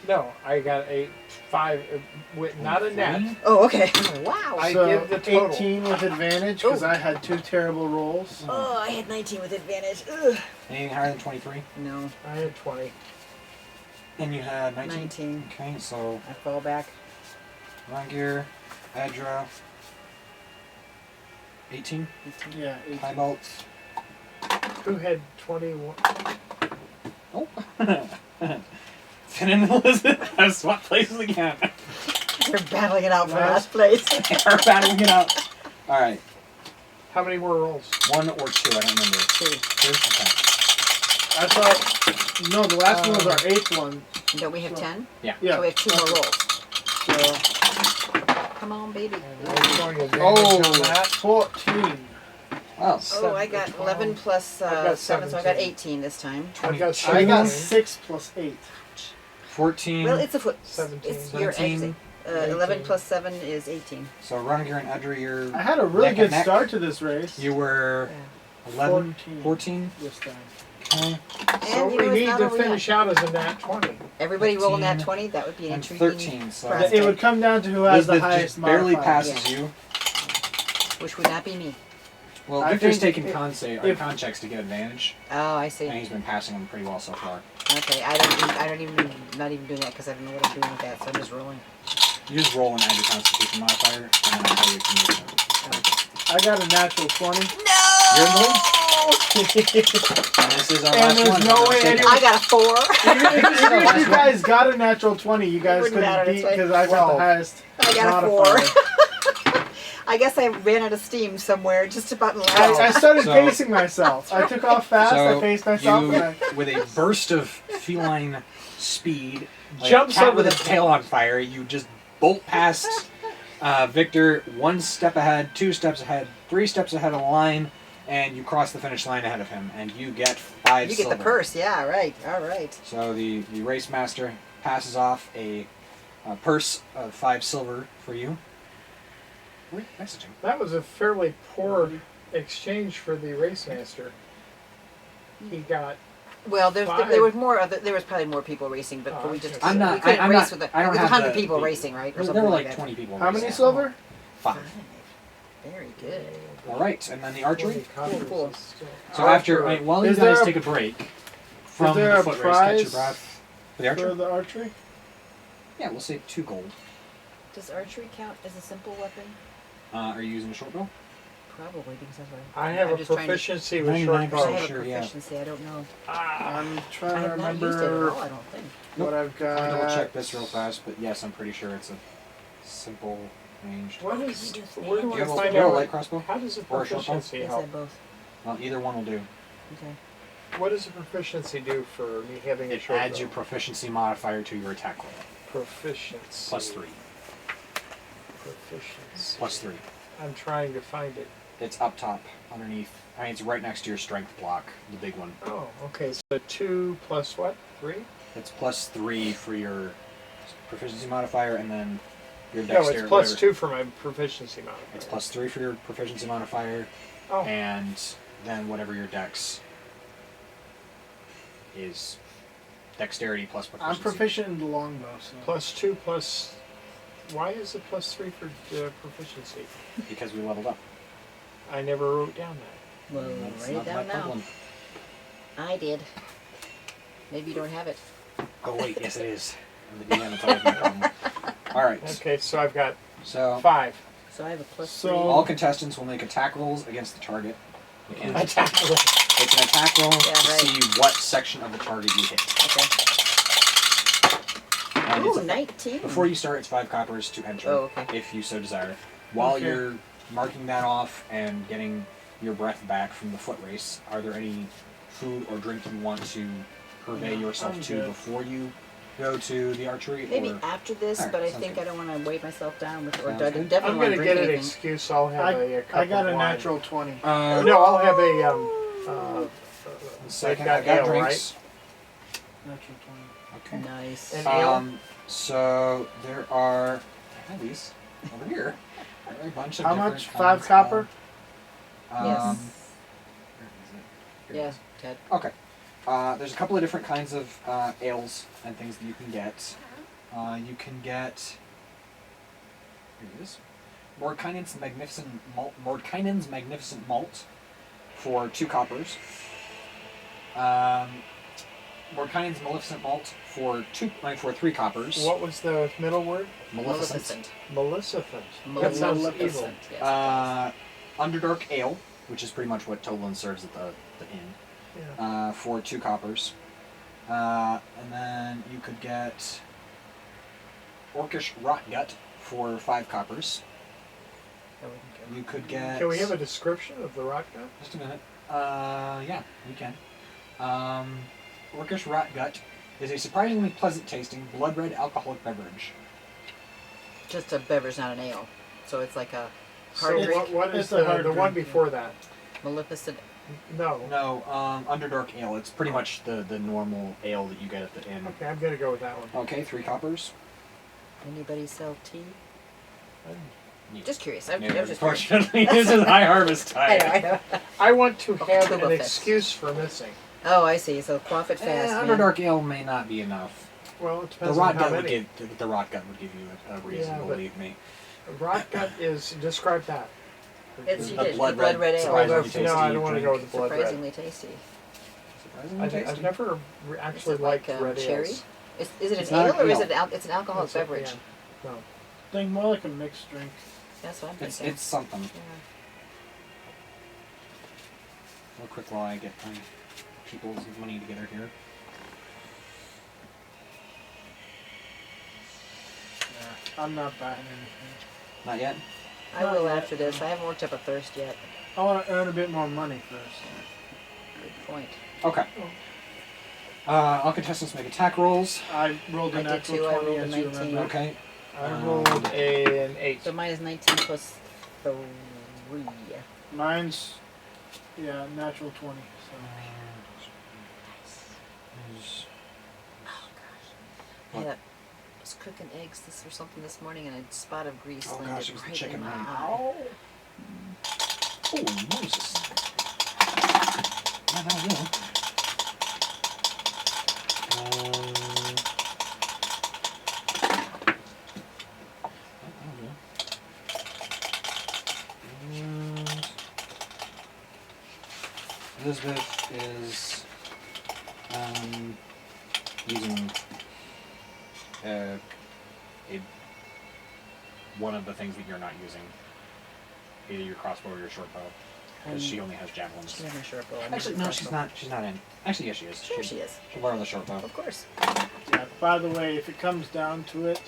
No, I got a 5 with not a net. Oh, okay. Wow. I So give the total. 18 with advantage because Oh. I had 2 terrible rolls. Oh, I had 19 with advantage. Ugh. Anything higher than 23? No, I had 20. And you had 19? 19. Okay, so I fall back. Rongir, Adra, 18, 18. Yeah, 18. Tybalt. Who had 21? Oh. Finn and Elizabeth have swapped places again. They're battling it out for Nice. last place. They are battling it out. Alright, How many more rolls? 1 or 2, I don't remember. 2. 2? Okay. I thought, no, the last one was our 8th one. Don't we have 10? Yeah. So Yeah. we have 2 more rolls. So, Come on, baby. And I'm going advantage on that. 14. Wow. Oh, I got 11 plus I've got 7, so I got 17. 18 this time. I've got I got 17. 6 plus 8. 14. Well, it's a foot. 17. It's your 17. 11 18. plus 7 is 18. So Rongir and Adra, you're... I had a really Neck and good neck. start to this race. You were Yeah. 11, 14. 14. This time. Okay. So And we it's need not to over yet. finish out as a nat 20. Everybody rolling that 15 20. That would be an and intriguing 13, so- prospect, It would come down to who has the Elizabeth highest just barely modifier. passes Yeah. you. which would not be me. Well, I Victor's think taking if- con checks to get advantage, Oh, I see. and he's been passing them pretty well so far. Okay, I don't even, not even doing that because I don't know what I'm doing with that, so I'm just rolling. You just roll and add your Constitution modifier, and then I tell you if you make it. I got a natural 20. You're in the lead? Even And this is our And last there's one. if no I'm not way mistaken. anyone- I got a 4. if you guys got a natural 20, you guys wouldn't matter, couldn't beat that's right. because I got the 12. highest I got a modifier. I guess I ran out of steam somewhere, just about in the I last. started So- pacing myself. I took off fast, So I paced myself, you, and I... with a burst of feline speed, like Jumps a cat over with the- its tail on fire, you just bolt past Victor, 1 step ahead, 2 steps ahead, 3 steps ahead of the line, and you cross the finish line ahead of him, and you get 5 You get silver. the purse, yeah, right, all right. So the race master passes off a purse of 5 silver for you. Wait, messaging. That was a fairly poor exchange for the race master. He got Well, there Five. was more. There was probably more people racing, but Oh, we just okay. I'm not- we couldn't I'm race not- with the. I don't There was have 100 the- people racing, right, or There something were like like that. 20 people. How many racing. silver? 5. Very good. All right, and then the archery. Cool. So after, while you Is there guys a- take a break from there the a foot race, catch your prize breath. For the For archer? the archery? Yeah, we'll say 2 gold. Does archery count as a simple weapon? Are you using a short bow? Probably because that's what I have I'm a just trying to- proficiency with short 99%. I bow. have a Sure, yeah. proficiency. I don't know. I'm I trying to have not used it at remember all. I don't think. what I've got. I'll double check this real fast, but yes, I'm pretty sure it's a simple ranged. What Can is? we do Where do Do I you have a, find you have a out? light crossbow? How does a Or a short bow? proficiency Yes, I help? have both. Well, either one will do. Okay. What does a proficiency do for me having a It short adds bow? your proficiency modifier to your attack roll. Proficiency. +3. Proficiency. +3. I'm trying to find it. It's up top, underneath. It's right next to your strength block, the big one. Oh, okay. So 2 plus what? 3? It's +3 for your proficiency modifier, and then your No, dexterity. it's plus 2 for my proficiency modifier. It's +3 for your proficiency modifier, Oh, and then whatever your dex is. Dexterity plus proficiency. I'm proficient in the longbow, so. plus 2 plus. Why is it plus 3 for proficiency? Because we leveled up. I never wrote down that. Well, That's write it not my down now. problem. I did. Maybe you don't have it. Oh wait, yes it is. I'm the DM, it's always my problem. Alright, Okay, so I've got so 5. So I have a plus So- 3. all contestants will make attack rolls against the target. You can, Attack roll. it's an attack roll Yeah, to right. see what section of the target you hit. Okay. And Ooh, it's 19. before you start, it's 5 coppers to enter, Oh, okay. if you so desire. While Okay. you're marking that off and getting your breath back from the foot race, are there any food or drink you want to purvey No, yourself I'm to good. before you go to the archery? Maybe or after this, Alright, but I sounds think good. I don't want to weigh myself down with, or Sounds definitely good. I'm want going to to drink get an anything. excuse. I'll have a cup I got of a wine. natural 20. No, I'll have a. Second, got I've got ale, drinks. Natural 20. Okay. Nice. And ale? So there are I have these over here. There are a bunch of How different much? 5 kinds copper? of, Yes. where is it? Here it Yeah, is. Ted. Okay. There's a couple of different kinds of ales and things that you can get. You can get. Here it is. Mordkainen's Magnificent Malt for 2 coppers. Mordkainen's Maleficent Malt for 3 coppers. What was the middle word? Maleficent. Maleficent. That sounds evil. Maleficent, yes. Underdark Ale, which is pretty much what Toblin serves at the inn, Yeah. for 2 coppers. And then you could get Orcish Rotgut for 5 coppers. That wouldn't count. You could get. Can we have a description of the rock gun? Just a minute. Yeah, we can. Orcish Rotgut is a surprisingly pleasant tasting blood red alcoholic beverage. Just a beverage, not an ale. So it's like a So hard drink. what is It's a hard the one drink, before that? Maleficent. No. No, Underdark Ale. It's pretty much the normal ale that you get at the inn. Okay, I'm gonna go with that one. Okay, 3 coppers. Anybody sell tea? You- Just curious. I'm No, just curious. unfortunately, this is High Harvest I know, Tide. I know. I want to have Oktoberfest. an excuse for missing. Oh, I see. So quaff it fast. man. Underdark Ale may not be enough. Well, it The depends rot on how gut would many. give the rot gut would give you a reason Yeah, to but- believe me. Rot gut is describe that. It's The the blood blood red ale. surprisingly tasty No, I don't want to go drink. with the blood red. Surprisingly tasty. Surprisingly I've tasty. never actually Is it like, liked red cherry? ales. Is it It's an not ale or is ale. it it's an alcoholic It's a- beverage? yeah. No. Think more like a mixed drink. That's what I'm It's thinking. something. Yeah. Real quick while I get my people's money together here. Yeah, I'm not buying anything. Not yet. I Not will yet. after this. I haven't worked up a thirst yet. I want to earn a bit more money first. Good point. Okay. All contestants make attack rolls. I rolled a I did natural too, I 20 rolled a as you 19. remember. Okay. I rolled an 8. So mine is 19 plus 3. Mine's, yeah, natural 20. So. Oh gosh. I was cooking eggs or something this morning and a spot of grease Oh, landed gosh, it was the right chicken, in my right? eye. Oh, Moses. Yeah, that'll do. That'll do. And Elizabeth is using a one of the things that you're not using, either your crossbow or your short bow, because she only has javelins. She's never short bow. Actually, no, she's not. She's not in. Actually, yes, she is. Sure she is. She'll borrow the short bow. Of course. Yeah, by the way, if it comes down to it,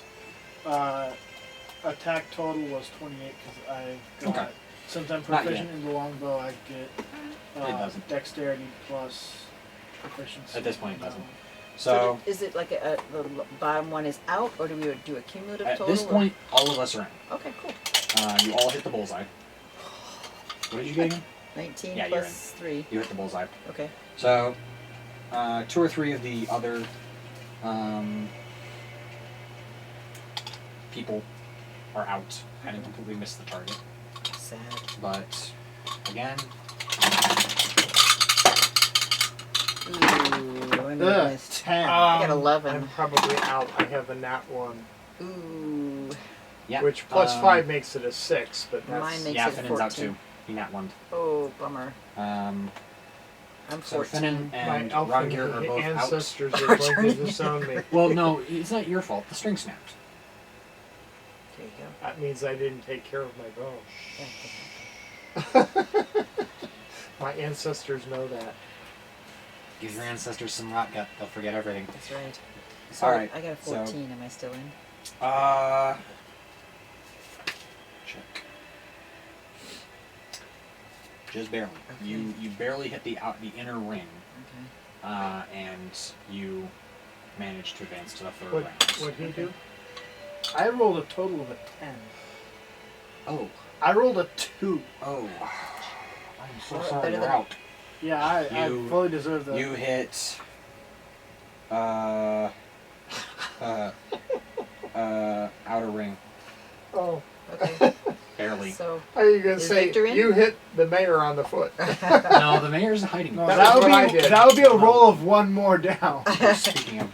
attack total was 28 because I got, Okay. since I'm Not proficient yet. in the longbow, I get It doesn't. dexterity plus proficiency. At this point, it doesn't. So So is it like the bottom one is out, or do we do a cumulative at total? this or- point, all of us are in. Okay, cool. You all hit the bullseye. What did you get again? 19 Yeah, you're plus 3. You hit the bullseye. Okay. So, 2 or 3 of the other people are out. Hadn't completely missed the target. Sad. But, again, Ooh, I Ugh, missed. 10. I got 11. I'm probably out. I have a nat 1. Ooh. yeah. Which plus 5 makes it a 6, but that's... Mine makes yeah, it Finnan's out 14. too. He nat one. Oh, bummer. Um, I'm so 14. Finnan My and elfin Rongir are both out. ancestors are going to disown me. Well, no, it's not your fault. The string snapped. There you go. That means I didn't take care of my bow. That can happen. My ancestors know that. Give your ancestors some rot gut. They'll forget everything. That's right. So All right. I got a so- 14. Am I still in? Check. Just barely. Okay. You barely hit the inner ring, Okay. and you managed to advance to the third What round. what he do? I rolled a total of a 10. Oh, I rolled a 2. oh. I'm so Well, sorry. better You're than- out. Yeah, I You- fully deserve that. You hit. Outer ring. Oh, Okay. Barely. So how are you going to Is say Victor in? you hit the mayor on the foot? No, the mayor's hiding. No, That that was would what I be did. that would be a roll of 1 more down. Speaking of,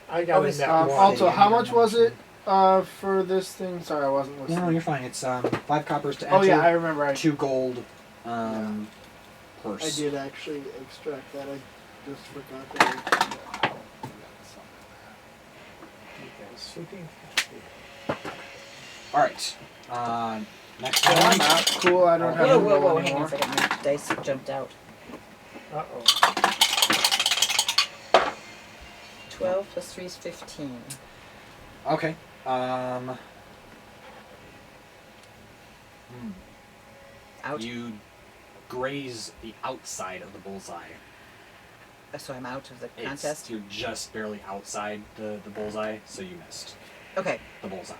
I got a net one. Also, how much was it for this thing? Sorry, I wasn't listening. no, you're fine. It's 5 coppers to Oh enter. yeah, I remember. I 2 gold purse. did actually extract that. I just forgot that. Sleeping. All right. Next Yeah, I'm one. out. Cool. I don't have whoa, to whoa, roll whoa! Hang on anymore. a second. My dice jumped out. Uh-oh. 12 plus 3 is 15. Okay. Out. You graze the outside of the bullseye. So I'm out of the It's- contest. You're just barely outside the bullseye, so you missed Okay, the bullseye.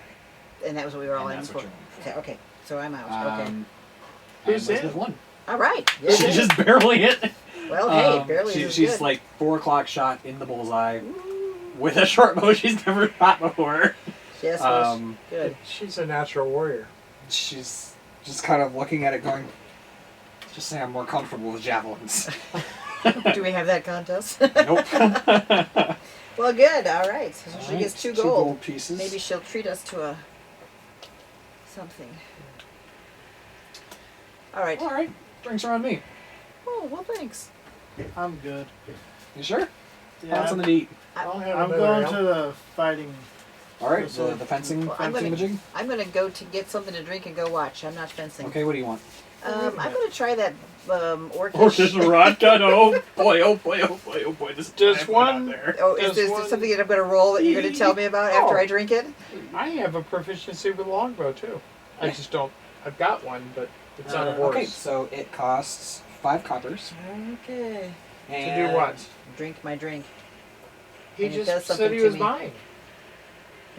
and that was what we were all And in that's for. what you're in for. Okay, okay, so I'm out. Okay. And Who's Elizabeth in? won. All right. She Yay. just barely hit. Well, hey, Um, barely she- is she's good. like 4 o'clock shot in the bullseye with a short bow she's never shot before. Yes, well, Um, good. She's a natural warrior. She's just kind of looking at it going, just say I'm more comfortable with javelins. Do we have that contest? Nope. Well, good. All right. So she Alright, gets two gold. pieces. Maybe she'll treat us to a something. All right. All right, drinks are on me. Oh well, thanks. I'm good. You sure? Yeah, Want something to eat? I'll have I'm another going ale. to the fighting. All right, So- the fencing, Well, I'm fencing gonna- majig. I'm gonna go to get something to drink and go watch. I'm not fencing. Okay, what do you want? I'm gonna try that orcish. Orcish rod gun. Oh boy! Oh boy! Oh boy! Oh boy! This is Just one- there. Oh, is Does this one- something that I'm gonna roll that you're gonna tell me about after I drink it? I have a proficiency with longbow too. I Yeah. just don't. I've got one, but it's on a horse. Okay, so it costs 5 coppers. Okay. To And do what? Drink my drink. He And it does just something said he to was me. mine.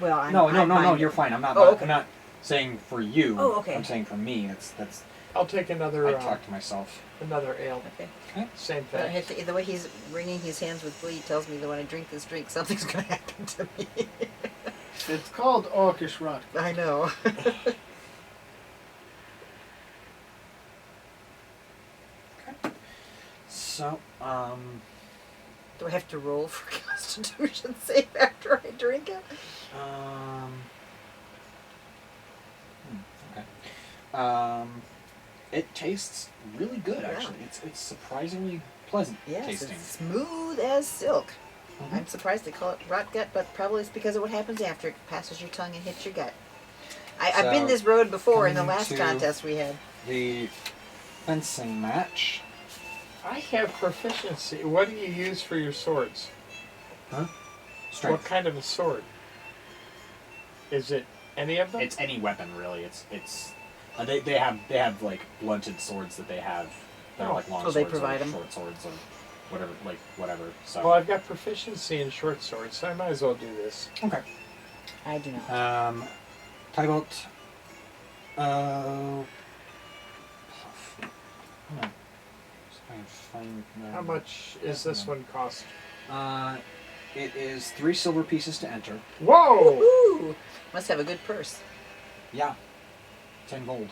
Well, I'm No, I'm fine. you're fine. I'm not. Oh, okay. I'm not saying for you. Oh, okay. I'm saying for me. That's. I'll take another I talk to myself. another ale. Okay. Same But I thing. have to, the way he's wringing his hands with glee tells me that when I drink this drink, something's gonna happen to me. It's called Orcish Rod. I know. So, Do I have to roll for Constitution save after I drink it? Okay. It tastes really good. Yeah. Actually, it's surprisingly pleasant Yes, tasting. it's smooth as silk. Mhm. I'm surprised they call it rot gut, but probably it's because of what happens after it passes your tongue and hits your gut. I've been So, this road before in the coming last to- contest we had. The fencing match. I have proficiency. What do you use for your swords? What Strength. kind of a sword? Is it any of them? It's any weapon really. It's they have like blunted swords that they have. They're Oh. like long Oh, they swords provide or 'em? short swords or whatever. So Well, I've got proficiency in short swords, so I might as well do this. okay. I do not. Tybalt. How much is this one cost? It is 3 silver pieces to enter. Whoa! Woohoo! Must have a good purse. Yeah. 10 gold.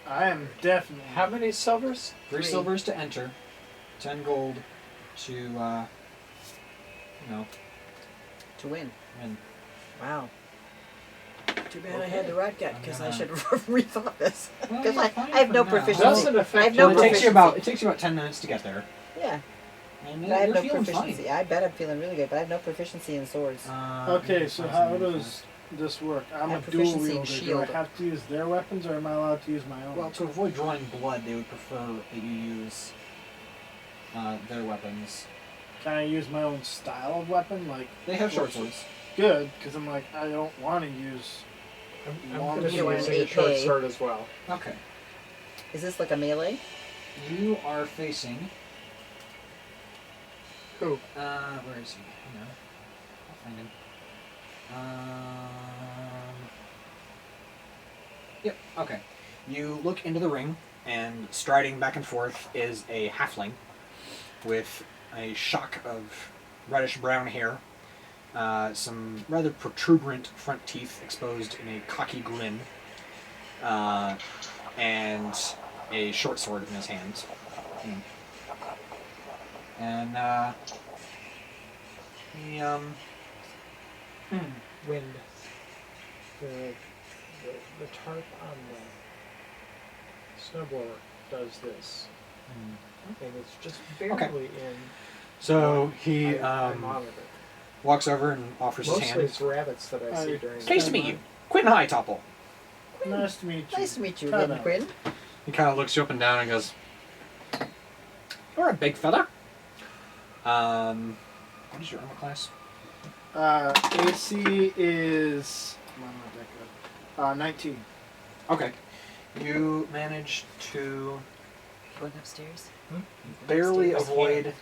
I am definitely. How many silvers? 3 Three. silvers to enter. 10 gold to To win. win. Wow. Too bad I Okay. had the rot gut because I I'm should have rethought this. Well, Because you're I fine have for no now. proficiency. Doesn't I affect have no your- Well, proficiency. it takes you about 10 minutes to get there. Yeah, And but I have you're no feeling proficiency. fine. I bet I'm feeling really good, but I have no proficiency in swords. Okay, so how does this work? I'm I a have dual proficiency in wielder. Do I shield. have to use their weapons, or am I allowed to use my own? Well, to avoid drawing blood, they would prefer that you use their weapons. Can I use my own style of weapon? Like, They have short swords. good, because I'm like, I don't want to use. I'm Long going to be You want an using a short 8A. sword as well. Okay. Is this like a melee? You are facing. Who? Where is he? Hang on. I'll find him. Yep, okay. You look into the ring, and striding back and forth is a halfling with a shock of reddish-brown hair, some rather protuberant front teeth exposed in a cocky grin, and a short sword in his hand. And, he, Wind. The tarp on the snowblower does this. And it's just barely in. So he I monitor. walks over and offers his Mostly hand. it's rabbits that I see Hi. during Nice to meet you. Quentin Hightopple. Nice to meet you. Nice to meet you, Cut Lynn out. Quinn. He kind of looks you up and down and goes, "You're a big fella." What is your armor class? AC is. Well, not that good. 19. Okay. You manage to Going upstairs. barely Upstairs. avoid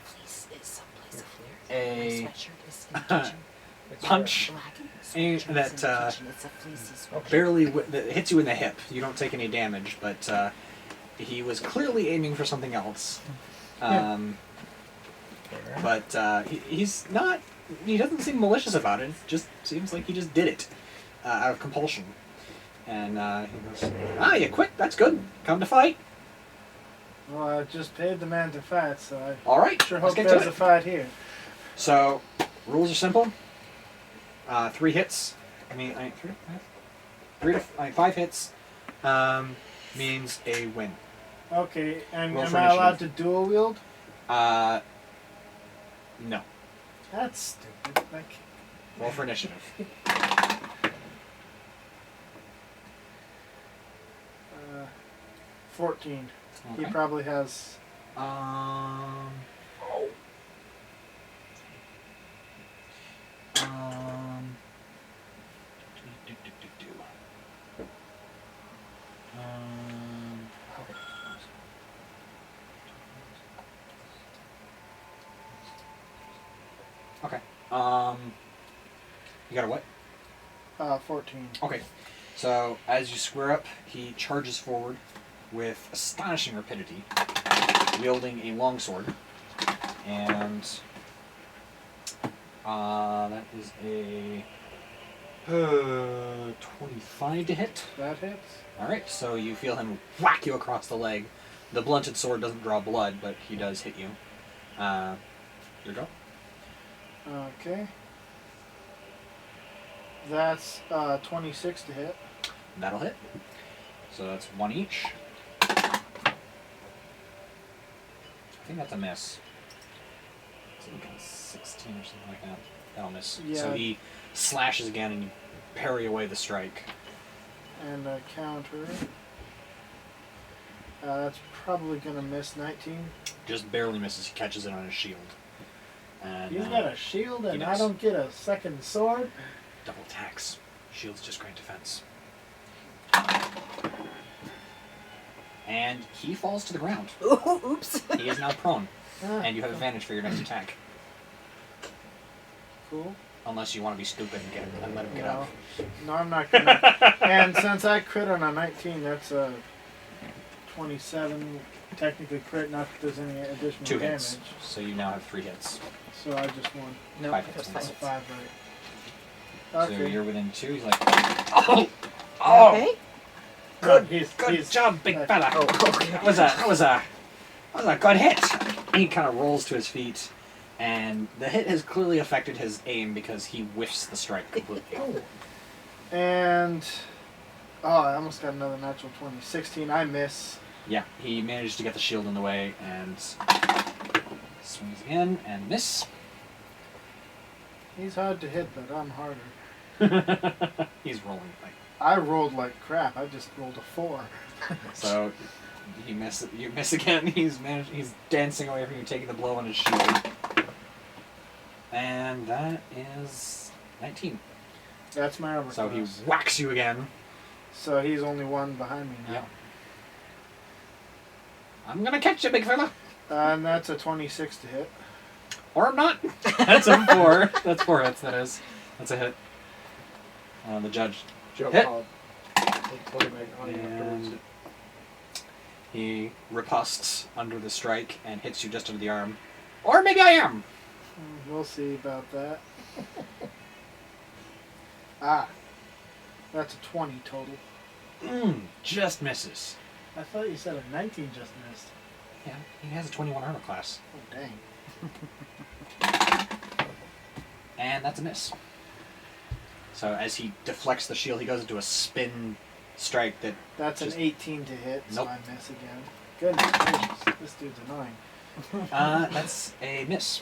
Please, is someplace up A- there. My sweatshirt is in the kitchen. punch Black Ain't sweatshirt's that, in the kitchen. It's a fleecy sweatshirt. barely that hits you in the hip. You don't take any damage, but he was clearly aiming for something else. But he's not. He doesn't seem malicious about it. Just seems like he just did it out of compulsion. And he goes, "Ah, you quit. That's good. Come to fight." Well, I just paid the man to fight, so I All right, sure let's hope get there's to a it. fight here. So, rules are simple. 3 hits. Five hits means a win. Okay, and Roll am for I allowed initiative. to dual wield? No. That's stupid. Like, Roll for initiative. 14. Okay. He probably has. Um. Okay. You got a what? 14. Okay. So as you square up, he charges forward with astonishing rapidity, wielding a longsword, and that is a 25 to hit. That hits. All right. So you feel him whack you across the leg. The blunted sword doesn't draw blood, but he does hit you. Your go. Okay. That's 26 to hit. That'll hit. So that's 1 each. I think that's a miss. So we got 16 or something like that. That'll miss. Yeah. So he slashes again and you parry away the strike. And a counter. That's probably going to miss 19. Just barely misses. He catches it on his shield. And He's got a shield he and I does. don't get a second sword? double attacks. Shield's just great defense. And he falls to the ground. Ooh, oops. He is now prone. Ah, And you have advantage for your next attack. cool. Unless you want to be stupid and let him get No. up. No, I'm not going to. And since I crit on a 19, that's a 27. Technically crit, not that there's any additional 2 damage. hits. So you now have 3 hits. So I just won. No, 5 that's hits. fine. 5, right. So Okay. you're within 2. He's like, oh! Oh! Okay. Good, He's- good he's- job, big fella. Oh, okay. That was a good hit. He kind of rolls to his feet, and the hit has clearly affected his aim because he whiffs the strike completely. And I almost got another natural 20. 16, I miss. Yeah, he managed to get the shield in the way and swings again and miss. He's hard to hit, but I'm harder. He's rolling like I rolled like crap. I just rolled a 4. so. You miss again. He's dancing away from you, taking the blow on his shield, and that is 19. That's my armor So he class. whacks you again. So he's only one behind me now. Yep. I'm gonna catch you, big fella. And that's a 26 to hit. Or I'm not. That's a 4. That's 4 hits. That is. That's a hit. The judge. Joe Hit. called. They told him on him afterwards. And he riposts under the strike and hits you just under the arm. Or maybe I am. We'll see about that. That's a 20 total. Just misses. I thought you said a 19 just missed. Yeah, he has a 21 armor class. Oh, dang. And that's a miss. So as he deflects the shield, he goes into a spin strike that... That's Just- an 18 to hit, so Nope. I miss again. Goodness gracious, this dude's annoying. that's a miss.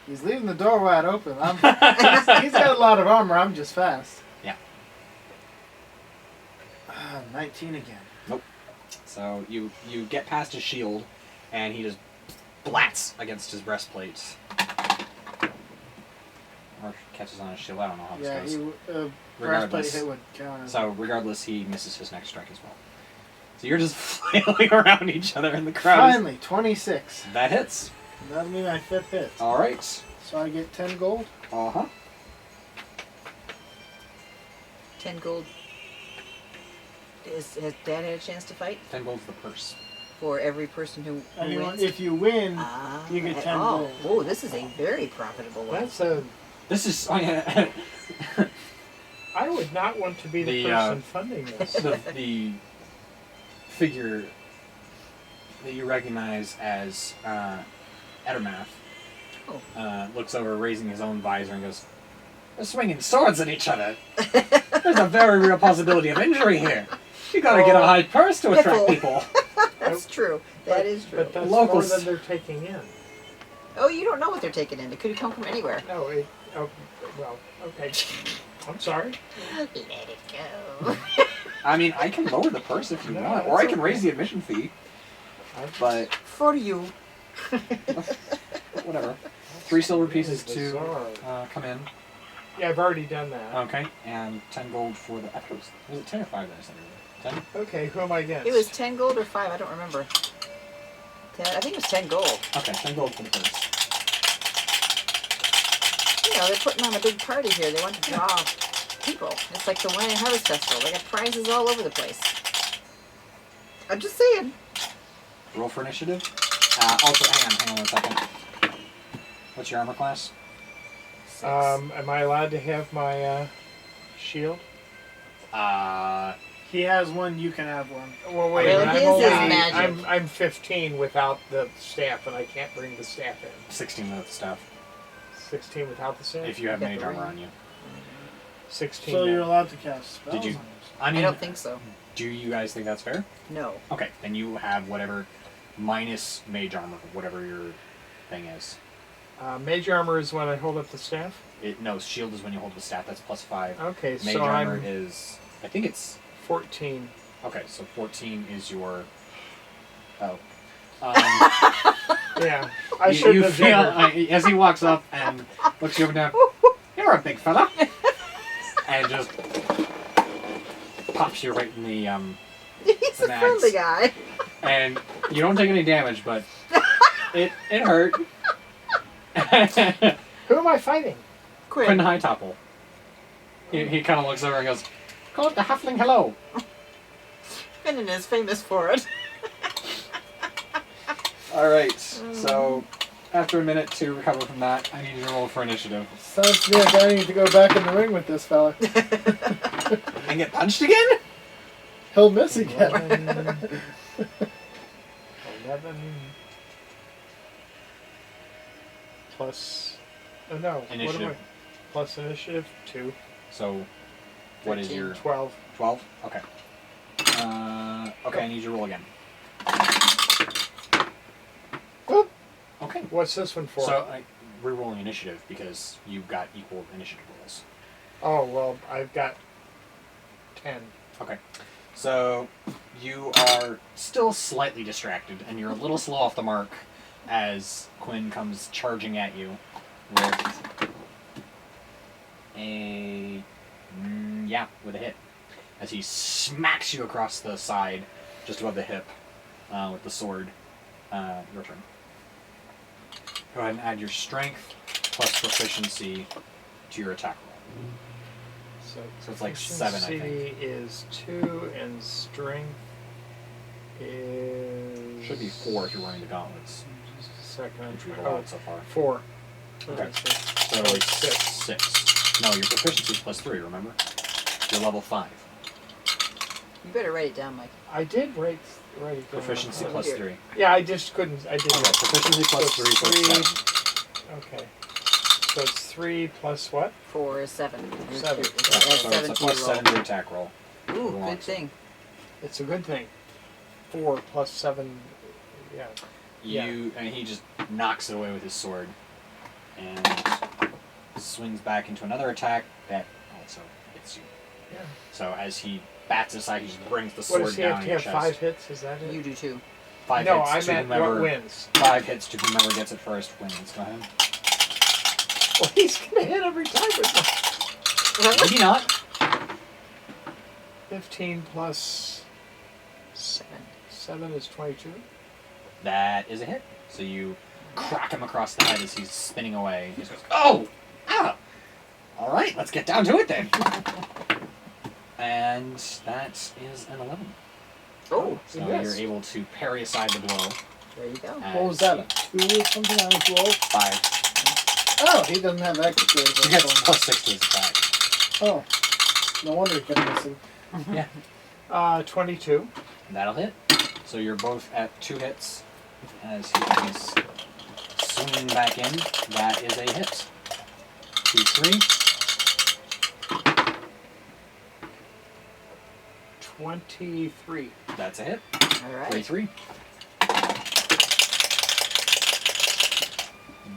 He's leaving the door wide open. He's got a lot of armor, I'm just fast. Yeah. 19 again. So you get past his shield, and he just blats against his breastplate. Or catches on his shield, I don't know how Yeah, this goes. breastplate Regardless. hit would count as So regardless, he misses his next strike as well. So you're just flailing around each other in the crowd. Finally, 26. That hits. That'll be my 5th hit. Alright. So I get 10 gold. Uh-huh. 10 gold. Has Dad had a chance to fight? 10 gold's the purse. For every person who wins? If you win, Ah, you get 10 oh. gold. Oh, this is a very profitable one. That's a. This is... Oh, yeah. I would not want to be the The, person funding this. the figure that you recognize as Edermath looks over, raising his own visor, and goes, "They're swinging swords at each other. There's a very real possibility of injury here. You gotta get a high purse to attract people." That's true. That is true. But that's Locals. more than they're taking in. Oh, you don't know what they're taking in. It could come from anywhere. No, well, okay. I'm sorry. Let it go. I mean, I can lower the purse if you No, want, or that's I can raise the admission fee. But For you. whatever. 3 silver pieces to Bizarre. come in. Yeah, I've already done that. Okay, and 10 gold for the. I thought it was it 10 or 5 that I said earlier? 10? Okay, who am I against? It was 10 gold or 5. I don't remember. 10, I think it was 10 gold. Okay, 10 gold for the purse. You know, they're putting on a big party here. They want to draw people. It's like the Wine and Harvest Festival. They got prizes all over the place. I'm just saying. Roll for initiative. Also, hang on 1 second. What's your armor class? 6. Am I allowed to have my shield? He has one, you can have one. Well, wait. Well, I'm his is only- magic. I'm 15 without the staff, and I can't bring the staff in. 16 with the stuff. 16 without the staff. If you have You got mage the armor ring. on you. 16. So you're then. allowed to cast spells. Did you- on this. I I mean, don't think so. do you guys think that's fair? No. Okay, then you have whatever minus mage armor, whatever your thing is. Mage armor is when I hold up the staff. No, shield is when you hold the staff. That's +5. Okay, Mage so armor I'm is. I think it's. 14. Okay, so 14 is your. Oh. Yeah, I you should have feel figured. as he walks up and looks you up and down. You're a big fella, and just pops you right in the He's a Max. friendly guy. and you don't take any damage, but it hurt. Who am I fighting? Quinn Quinn. Hightopple. He kind of looks over and goes, "Call it the halfling hello." Quinn is famous for it. All right, so after a minute to recover from that, I need you to roll for initiative. Sounds to me like I need to go back in the ring with this fella. And get punched again? He'll miss again. 11 plus. Oh no. What am Initiative. I? Plus initiative 2. So, what is 13. your 12. 12? Okay. Okay, I need you to roll again. Whoop. Okay. What's this one for? So, re-rolling initiative because you've got equal initiative rolls. Oh well, I've got 10. Okay. So, you are still slightly distracted, and you're a little slow off the mark as Quinn comes charging at you with with a hit. As he smacks you across the side, just above the hip, with the sword. Your turn. Go ahead and add your strength plus proficiency to your attack roll. So it's like 7, I think. Efficiency is 2, and strength is. Should be 4 if you're running the gauntlets, Just a second. which we've Oh, allowed so far. 4. Okay. So Oh, it's 6. 6. No, your proficiency is +3, remember? You're level 5. You better write it down, Mike. I did write it down. Proficiency Oh, +3. here. Yeah, I just couldn't. I didn't. Okay, proficiency So plus it's 3 plus 7. Okay. So it's 3 plus what? 4 is 7. 7. That's So it's 7 a to your +7 roll. to your attack roll. Ooh, Go on. good thing. It's a good thing. 4 plus 7. Yeah. And he just knocks it away with his sword and swings back into another attack that also hits you. Yeah. So as he bats aside, he just brings the What sword does he down have on to your have? chest. 5 hits? Is that it? You do too. 5 no, hits I to meant whomever what wins. 5 hits to whomever gets it first wins. Go ahead. Well, he's gonna hit every time with Maybe not. 15 plus 7. 7 is 22. That is a hit. So you crack him across the head as he's spinning away. He just goes, "Oh! Ah! All right, let's get down to it then." And that is an 11. Oh, So Yes. you're able to parry aside the blow. there you go. What was that? A 2 or something on his roll? 5. Oh, he doesn't have extra. He gets +6 to his attack. Oh, no wonder he kept missing. Yeah. 22. That'll hit. So So you're both at 2 hits as he is swinging back in. That is a hit. 2, 3. 23. That's a hit. All right. 3, 3.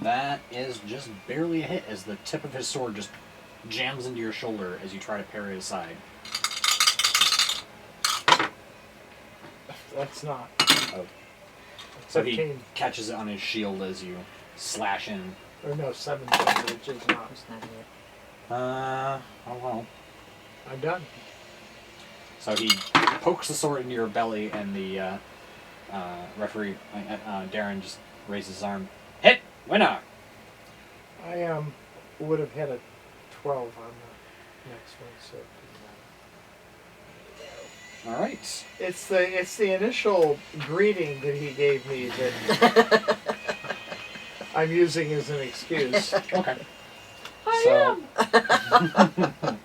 That is just barely a hit as the tip of his sword just jams into your shoulder as you try to parry it aside. That's not. Oh. So he 13. catches it on his shield as you slash in. Or no, 17, which is not. It's not here. Oh well. I'm done. So he pokes the sword into your belly, and the referee, Darren, just raises his arm. Hit! Winner! I would have hit a 12 on the next one, so it didn't matter. Alright. It's the initial greeting that he gave me that I'm using as an excuse. Okay. I am.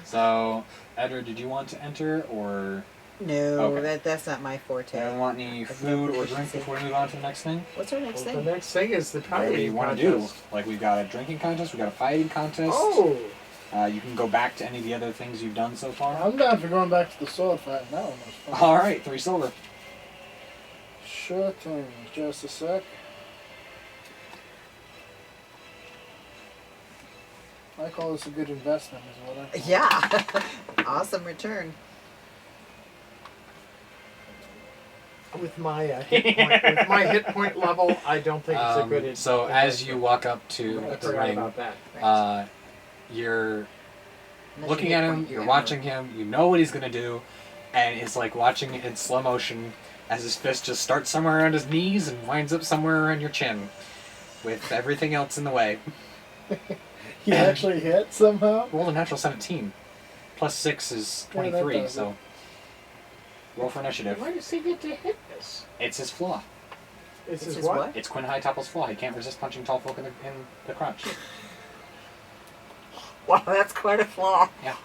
So, Edward, did you want to enter, or No, Okay. that's not my do you forte. want any food or drink before we move on to the next thing? What's our next Well, thing? the next thing is the What do you timing want to do? contest. Like, we've got a drinking contest, we've got a fighting contest. Oh! You can go back to any of the other things you've done so far. I'm down for going back to the sword fight. That one was fun. Alright, 3 silver. Sure thing. Just a sec. I call this a good investment, is what I call it. Yeah. Awesome return. With my hit point level, I don't think it's a good. So as you walk up to I the forgot ring, about that. you're Unless looking you at hit him, point, you're yeah. watching him, you know what he's gonna do, and it's like watching it in slow motion as his fist just starts somewhere around his knees and winds up somewhere around your chin, with everything else in the way. He actually hit somehow. Roll a natural 17. Plus 6 is Yeah, that 23, does so roll for initiative. Why does he get to hit this? It's his flaw. This This is is what? what? It's Quinn Hightople's flaw. He can't resist punching tall folk in the crotch. Wow, that's quite a flaw. Yeah.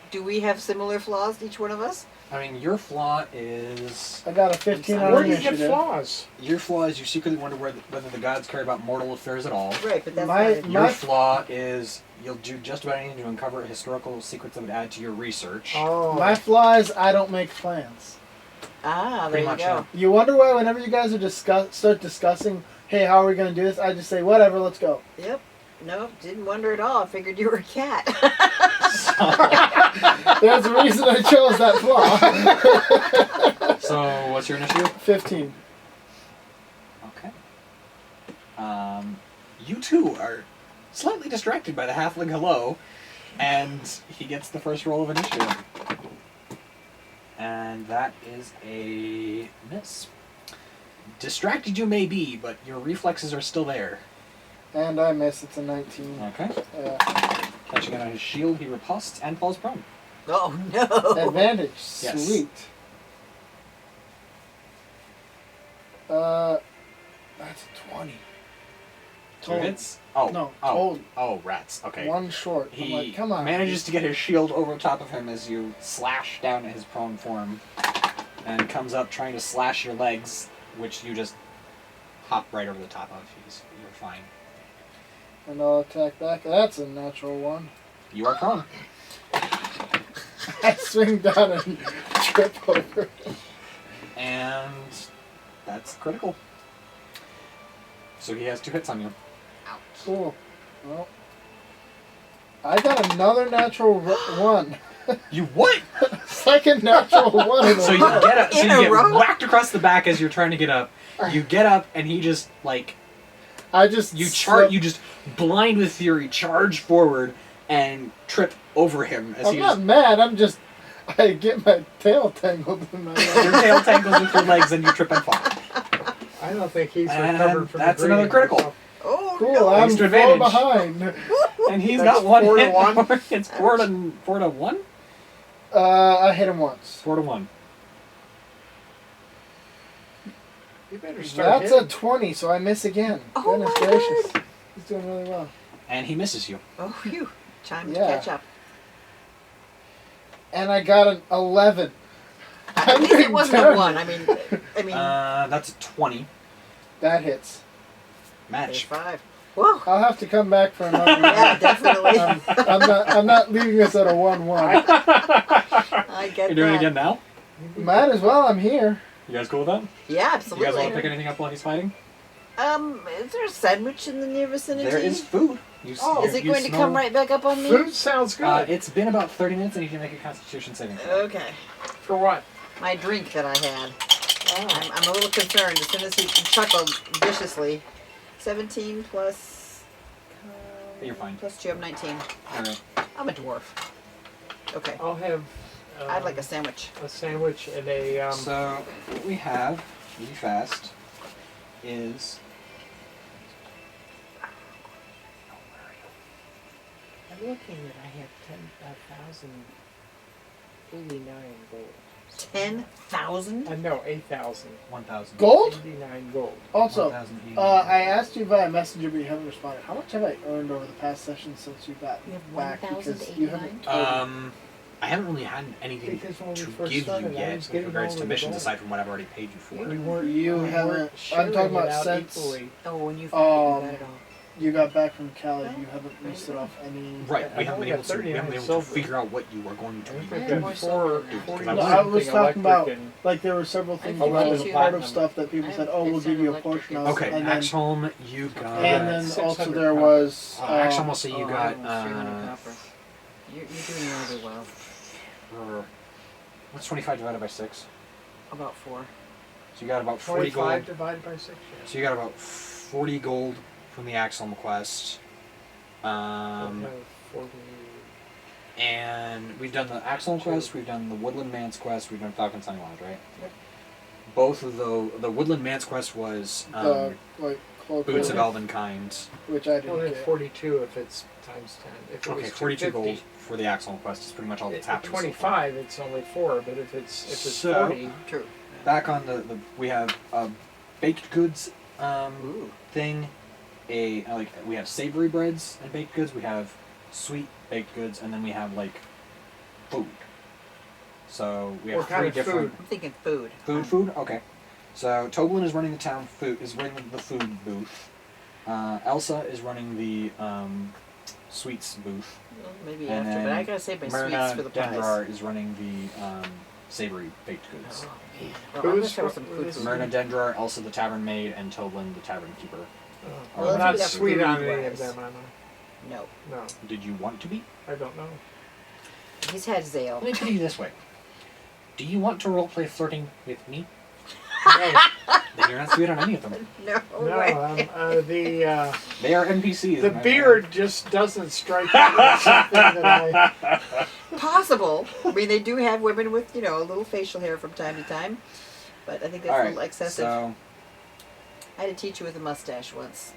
Do we have similar flaws, each one of us? I mean, your flaw is... I got a 15 Where on Where do you get initiative. flaws? Your flaw is you secretly wonder whether the gods care about mortal affairs at all. Right, but that's My- not Your My- flaw is you'll do just about anything to uncover historical secrets that would add to your research. Oh, My flaw is I don't make plans. there Pretty you much, go. You wonder why whenever you guys are start discussing, hey, how are we going to do this? I just say, whatever, let's go. Yep. Nope, didn't wonder at all. I figured you were a cat. There's a reason I chose that flaw. So, what's your initiative? 15. Okay. You two are slightly distracted by the halfling hello, and he gets the first roll of initiative. And that is a miss. Distracted you may be, but your reflexes are still there. And I miss. It's a 19. Okay. Catching it on his shield, he riposts and falls prone. Oh no. Advantage. Yes. Sweet. That's a 20. 2 hits? Oh. No, oh. total. Oh, rats. Okay. One short. I'm He like, come on. manages to get his shield over top of him as you slash down at his prone form, and comes up trying to slash your legs, which you just hop right over the top of. You're fine. And I'll attack back. That's a natural one. You are prone. I swing down and trip over. And that's critical. So he has 2 hits on you. Cool. Well, I got another natural one. You what? Second natural one in a So you row. get up, so In you a get row? whacked across the back as you're trying to get up. You get up and he just like I just you slipped. you just blind with fury charge forward and trip over him as I'm he not just, mad. I'm just. I get my tail tangled in my your leg. tail tangles with your legs and you trip and fall. I don't think he's And recovered from that's the another greeting, critical. so- Oh Cool. no. I'm Extra 4 advantage. behind. And he's That's got 1 4 to hit. 1. It's 4 to 1? I hit him once. 4 to 1. You better start That's hitting. a 20, so I miss again. Oh Goodness my gracious. He's doing really well. And he misses you. Oh phew. Time to Yeah. catch up. And I got an 11. At least it wasn't a terrible. 1. I mean, That's a 20. That hits. there's Match. 5. Whoa. I'll have to come back for another one. Yeah, definitely. I'm not leaving this at a 1-1. I get You're doing it that. again now? Might as well. I'm here. You guys cool with that? Yeah, You guys want to absolutely. pick anything up while he's fighting? Is there a sandwich in the near vicinity? There is food. You, Oh. Is it going to come right back up on me? Food sounds good. It's been about 30 minutes and you can make a constitution saving throw. Okay. For what? My drink that I had. Oh. I'm a little concerned as soon as he chuckled viciously. 17 plus. You're fine. Plus 2, I'm 19. Alright. I'm a dwarf. Okay. I'll have. I'd like a sandwich. a sandwich and a. So, what we have, really fast, is. I'm looking that I have 10,089 gold. 10,000? No, 8,000. 1,000. Gold? 89 gold. Also, 1,080. I asked you via messenger, but you haven't responded. How much have I earned over the past session since you got You have back? Because you 1,089? haven't told me. I haven't really had anything Because when we to first give started, you I yet was with getting regards all to of the missions gold. aside from what I've already paid you for. We weren't. You we haven't- weren't I'm sharing talking it about out since- equally. Oh, when you got it all. You got back from Cali. You haven't listed off any. Right, we I've haven't only been able got to. We haven't 39 been able to silver. figure out what you are going to I be. think Yeah, I've more got silver. 40 No, No, I was something talking about electric like there were several things I about have as 52. part of stuff that people I said, have "Oh, we'll 57 give you a electric portion of." Okay, and then, Axholm, you got. and then 600 also there copper. was. Axholm will say you Oh, got. almost 300 copper. You're doing really well. What's 25 divided by 6? About 4. So you got about 40 gold. 25 divided by 6. Yeah. So you got about 40 gold from the Axholm quest. I have 40. And we've done the Axholm quest, we've done the Woodland Man's quest, we've done Falcon Sunny Lodge, right? Yep. Both of the Woodland Man's quest was like cloak Boots of of Elvenkind. which I didn't Well, then get. 42 if it's times 10. If it Okay, was 42 250, gold for the Axholm quest is pretty much all that's At happened. so far. 25, it's only 4, but if it's So- 40, True. Back on the we have a baked goods Ooh. thing. We have savory breads and baked goods. We have sweet baked goods, and then we have like food. So we have What kind 3 of different I'm thinking food. food. Okay. So Toblin is running the town food is running the food booth. Elsa is running the sweets booth. Well, maybe And after, but then I gotta save my Myrna sweets for the pies. Dendrar is running the savory baked goods. Oh, man. Well, I'm gonna Who's try ru- some who food. is food. Myrna Dendrar, Elsa the tavern maid, and Toblin the tavern keeper. Well, I'm let's not do that sweet food on any of wise. them, am I? No. No, Did you want to be? I don't know. He's had Zale. Let me put it this way. Do you want to roleplay flirting with me? No, Then you're not sweet on any of them. No, no way. They are NPCs. the am I beard just doesn't strike me as something that I... Possible. I mean, they do have women with, a little facial hair from time to time. But I think that's All a right. little excessive. So, I had a teacher with a mustache once,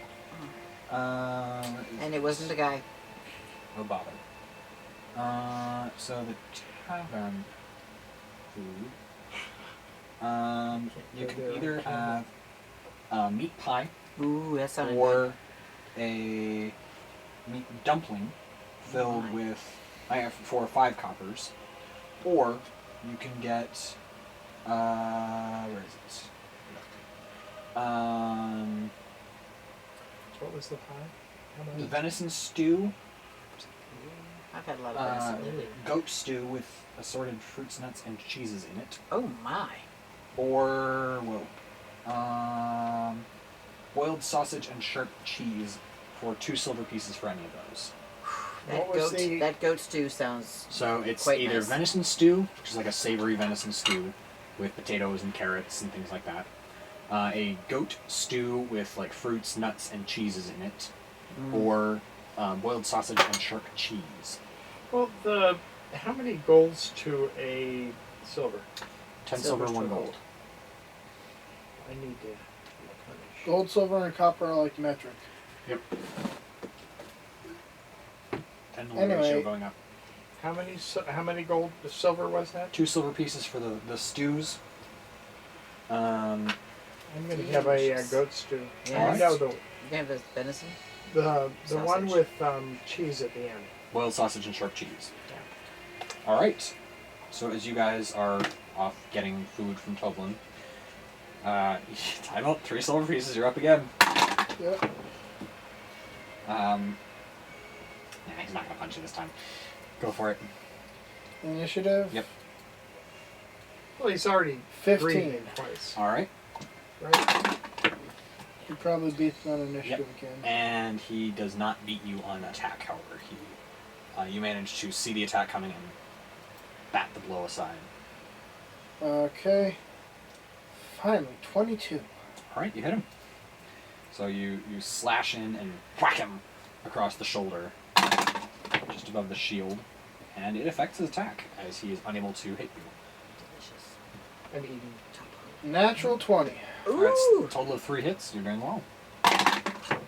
and it it's- wasn't a guy. No bother. So the tavern food. You can either have a meat pie Ooh, that sounded good. or a meat dumpling filled My. with I have 4 or 5 coppers, or you can get where is it? What was the pie? How The much? venison stew, I've had a lot of venison lately. goat stew with assorted fruits, nuts, and cheeses in it, Oh my. or boiled sausage and sharp cheese for 2 silver pieces for any of those. What was the- That goat stew sounds. So it's Quite either nice. venison stew, which is like a savory venison stew with potatoes and carrots and things like that. A goat stew with like fruits, nuts, and cheeses in it, or boiled sausage and sharp cheese. Well, how many golds to a silver? 10 silver, Silver's 1 to gold. I need to replenish. Gold, silver, and copper are like metric. Yep. 10 Anyway. ratio going up. How many gold silver was that? 2 silver pieces for the stews. I'm gonna have a Delicious. goat stew. Yes. No, You can have the venison. the one Sausage. with cheese at the end. Boiled sausage and sharp cheese. All right. So as you guys are off getting food from Toblin. Time out. 3 silver pieces. You're up again. Yep. Nah, he's not gonna punch you this time. Go for it. Initiative. Yep. Well, he's already 15. breathing twice, All right. right? He probably beats me on initiative again. And he does not beat you on attack. However, you manage to see the attack coming and bat the blow aside. Okay. Finally, 22. All right, you hit him. So you slash in and whack him across the shoulder, just above the shield, and it affects his attack as he is unable to hit you. Delicious. And eating. Natural 20. That's Ooh. a total of 3 hits. You're doing well. Plan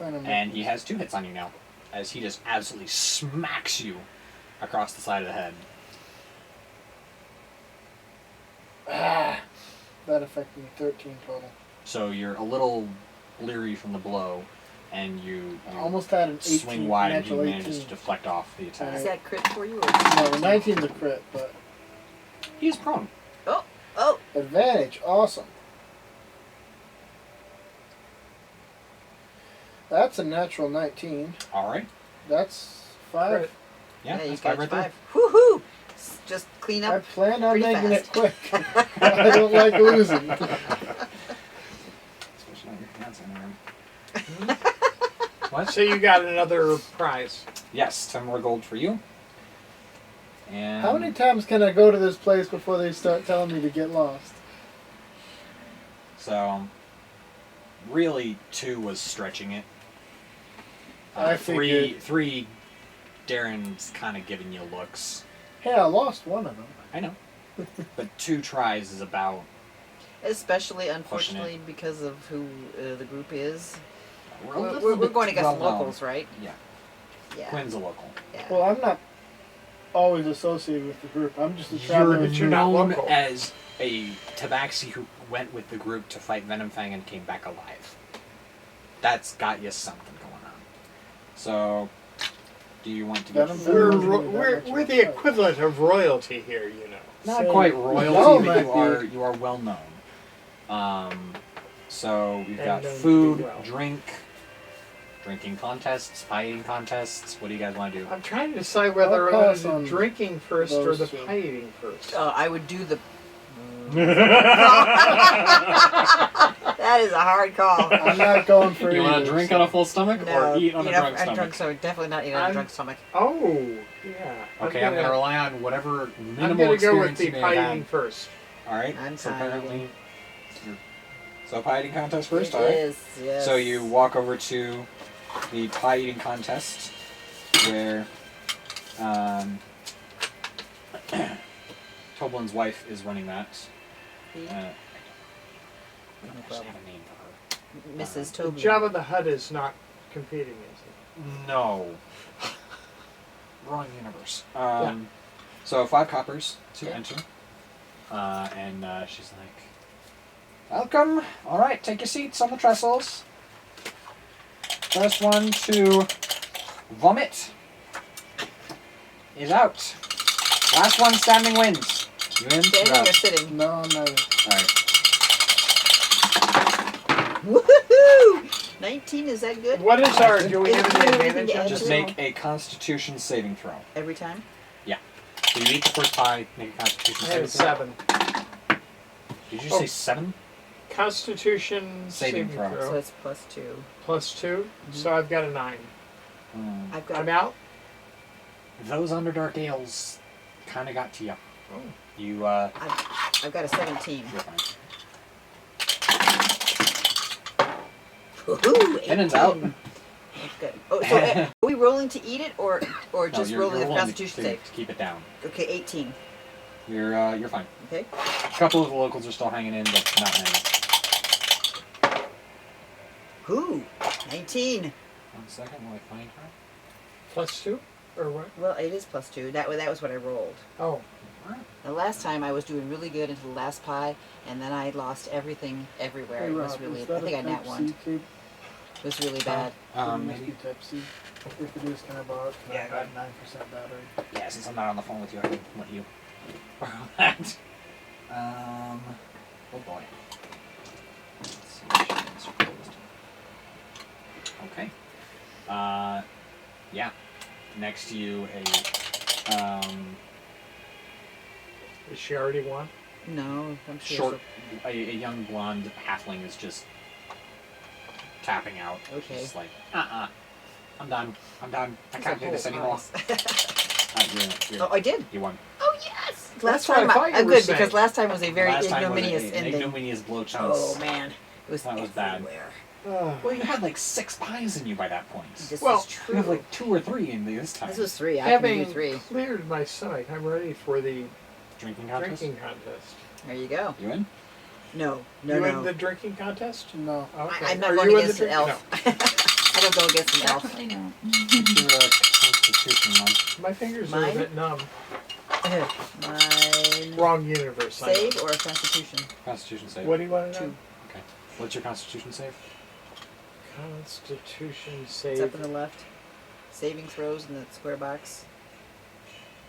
on And making- he has 2 hits on you now, as he just absolutely smacks you across the side of the head. Ah, that affected me 13 total. So you're a little leery from the blow, and you I almost had an 18. swing wide, and he natural manages 18. to deflect off the attack. Is that crit for you? Or No, the 19's a crit, but He's prone. Oh, advantage, awesome. That's a natural 19. All right. That's 5. Crit. Yeah, you that's got 5 right there. 5. Woohoo! Just clean I up. planned on pretty making fast. it quick. I don't like losing. Especially not your hands in there. What? So you got another prize. Yes, 10 more gold for you. And How many times can I go to this place before they start telling me to get lost? So, really, 2 was stretching it. I three, figured. 3, Darren's kind of giving you looks. Hey, I lost one of them. I know. But 2 tries is about. Especially, unfortunately, because of who the group is. We're, a little We're bit going against well-known. locals, right? Yeah. Yeah. Quinn's a local. Yeah. Well, I'm not always associated with the group. I'm just a traveler. But you're not known local. as a tabaxi who went with the group to fight Venomfang and came back alive. That's got you something going on. So, do you want to get Venomfang We're, wasn't even that we're, much we're of the a fight. equivalent of royalty here, you know. not So, quite y'all royalty, but might you are well known. So we've And got known to food, do well. drinking contests, pie eating contests. What do you guys want to do? I'm trying to decide whether I'll I want pass to on do drinking first or those the two. pie eating first. I would do the. That is a hard call. I'm not going for You want either, to drink so- on a full stomach No, or eat on a drunk stomach? So definitely not eat on a I'm- drunk stomach. Oh, yeah. Okay, I'm gonna rely on whatever I'm minimal gonna go with experience the you may pie have eating had. first. All right. I'm so pie apparently, eating. so pie eating contest first. All right. Yes. So you walk over to the pie eating contest where Toblin's wife is running that. We don't actually have a name for her. Mrs. Toby. Jabba the Hutt is not competing, is it? No. Wrong universe. Yeah. So 5 coppers to Okay. enter. And she's like, welcome. All right, take your seats on the trestles. First one to vomit is out. Last one standing wins. You in? You're Standing out. or sitting? No, I'm not. All right. Woohoo! 19, is that good? What is our, do we Is have it an anything advantage to on add Just to this? make a Constitution saving throw. Every time? So you eat the first pie, make a Constitution I saving have throw. 7. Did you Oh. say 7? Constitution Saving throw. So it's plus 2. Plus 2, so I've got a 9. I've got. I'm out. Those Underdark ales kind of got to you. Oh. You, I've got a 17. you're fine. Woohoo! Finnan's out. 18. That's good. Oh, so are we rolling to eat it or No, just you're rolling the rolling Constitution to save? keep it down. Okay, 18. You're fine. Okay. A couple of the locals are still hanging in, but not many. Whoo! 19. 1 second while I find her. Plus 2? Or what? Well, it is plus 2. That was what I rolled. Oh. The last time I was doing really good until the last pie, and then I lost everything everywhere. It was really. I think I nat one. It was really bad. Maybe. Type C. If it is, can I borrow it? 'Cause Yeah, I've go got 9% battery. Yeah, since I'm not on the phone with you, I can let you. borrow that. Oh boy. Let's see what she has proposed. Okay. Yeah. Next to you, Is she already won? No, I'm sure. short, a young blonde halfling is just tapping out. Okay. Just like, I'm done. I These can't are do this whole anymore. pies. You're, Oh, I did. you won. Oh yes. That's Last what I time thought you I'm were good saying. because last time was a very Last time was ignominious an ending. ignominious blow chance. Oh man, it was That was bad. everywhere. Well, you had like 6 pies in you by that point. This Well, is true. You have like 2 or 3 in this time. This was 3. I can Having do 3. cleared my stomach, I'm ready for the Drinking contest? drinking contest. There you go. You in? No, You no. in the drinking contest? No. Okay. I'm not Are going you in against the an drink- elf. I don't go against an elf. Definitely not. What's your constitution, Mom? No. My fingers are Mine? a bit numb. Mine. Wrong universe. I know. Save or a constitution? Constitution save. What do you want to know? 2. Okay. What's your constitution save? Constitution It's save. up on the left. Saving throws in the square box.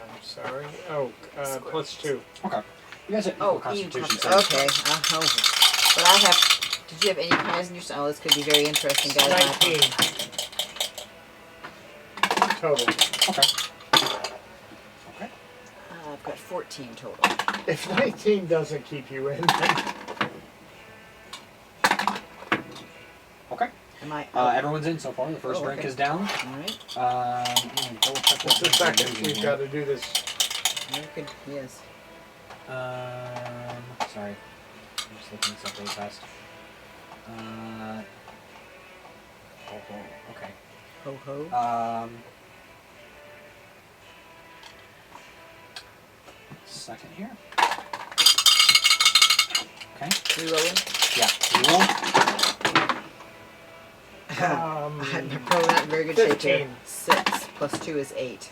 I'm sorry. Oh, Square. +2. Okay. You guys have equal Oh, constitution you save. okay. But I have. Did you have any pies in your? Oh, this could be very interesting, guys. 19 total. Okay. Okay. I've got 14 total. If 19 doesn't keep you in, then Okay. Am I? Everyone's in so far. The first Oh, drink okay. is down. All right. Double check just a what second. we're We've using got here. to do this. I could. Yes. Sorry. I'm just looking this up really fast. Okay. Ho ho. Second here. Okay. Rerolling. Yeah. You roll. I'm probably not in very good shape here. 15. 6 plus 2 is 8.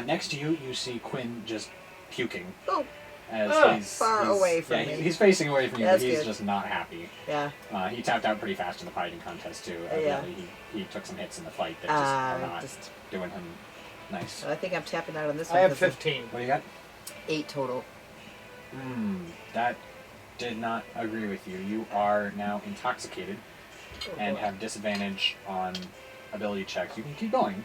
Next to you, you see Quinn just puking. Oh, As he's far away from yeah, me. He's facing away from you, That's but he's good. just not happy. yeah. He tapped out pretty fast in the fighting contest too. Yeah. Evidently, he took some hits in the fight that just are not Just. doing him nice. I think I'm tapping out on this I one. have 'cause of 15. What do you got? 8 total. That did not agree with you. You are now intoxicated and boy. have disadvantage on ability checks. You can keep going,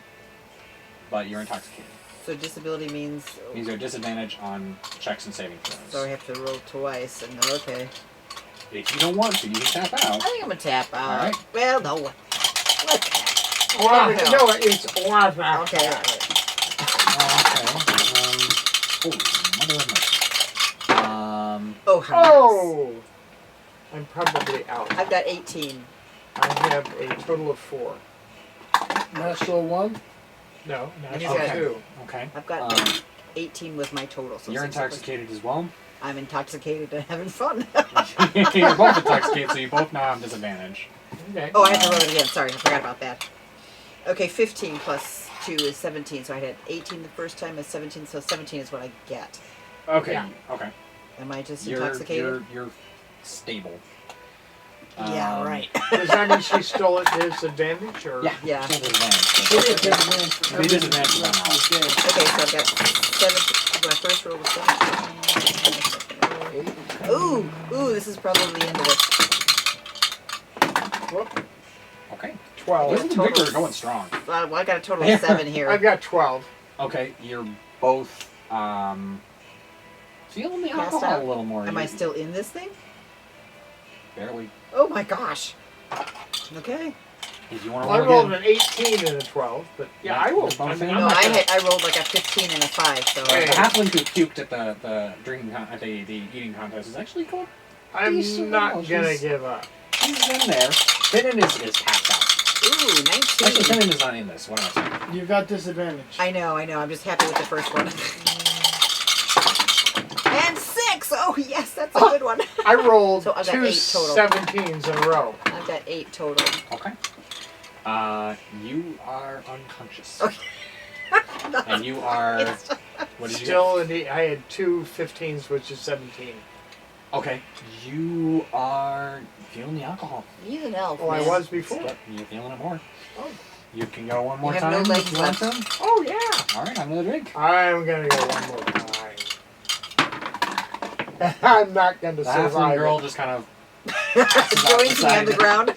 but you're intoxicated. So disability means. Means you have disadvantage on checks and saving throws. So I have to roll twice. And okay. If you don't want to, you can tap I out. think I'm gonna tap out. All right. Well, no. What? Wow, the hell? no, it's wow. Okay. All right. Okay. Holy mother of mercy. Oh, how nice. Oh! I'm probably out. I've got 18. I have a total of 4. Natural 1. No, He's natural got- 2. Okay. I've got 18 with my total. So You're 6 plus- intoxicated as well. I'm intoxicated and having fun. You're both intoxicated, so you both now have disadvantage. Okay. Oh, I have to roll it again. Sorry, I forgot about that. Okay, 15 plus 2 is 17. So I had 18 the first time, is 17. So 17 is what I get. Okay. Yeah. Okay. Am I just You're intoxicated? you're Yeah, stable. right. Does that mean she stole it to his advantage? Or? Yeah. Yeah. Still disadvantage. Give me a disadvantage for Be every disadvantage round on all. you did. Okay, so I've got 17. My first roll was 17. Ooh, this is probably the end of it. Whoop. Okay. 12. This is Victor going strong. Well, I got a total of 7 here. I've got 12. Okay, you're both feeling the Passed alcohol out? a little more. Am I still in this thing? Barely. Oh my gosh. Okay. If you want to Well, I roll rolled again. an 18 and a 12, but yeah, I will. Both I mean, in? I'm No, not gonna- I rolled like a 15 and a 5, so Hey. The halfling who puked at the drinking at the eating contest is actually cool. I'm decent not level. gonna She's- give up. He's in there. Finnan is tapped out. ooh, Actually, 19. Finnan is not in this. What am I saying? You've got disadvantage. I know. I'm just happy with the first one. And 6. Oh yes, that's a good one. I rolled So I've got 2 8 total. 17s in a row. I've got 8 total. Okay. You are unconscious. Okay. And you are. What did you Still, I had 2 15s, which is 17. get? Okay. You are feeling the alcohol. He's an elf. Well, I man. was before. Yep, you're feeling it more. Oh. You can go one more You have no time legs if you want left. to. Oh yeah. All right, have another drink. I'm gonna go one more time. I'm not gonna The halfling survive. girl It. just kind of Joins me on the ground.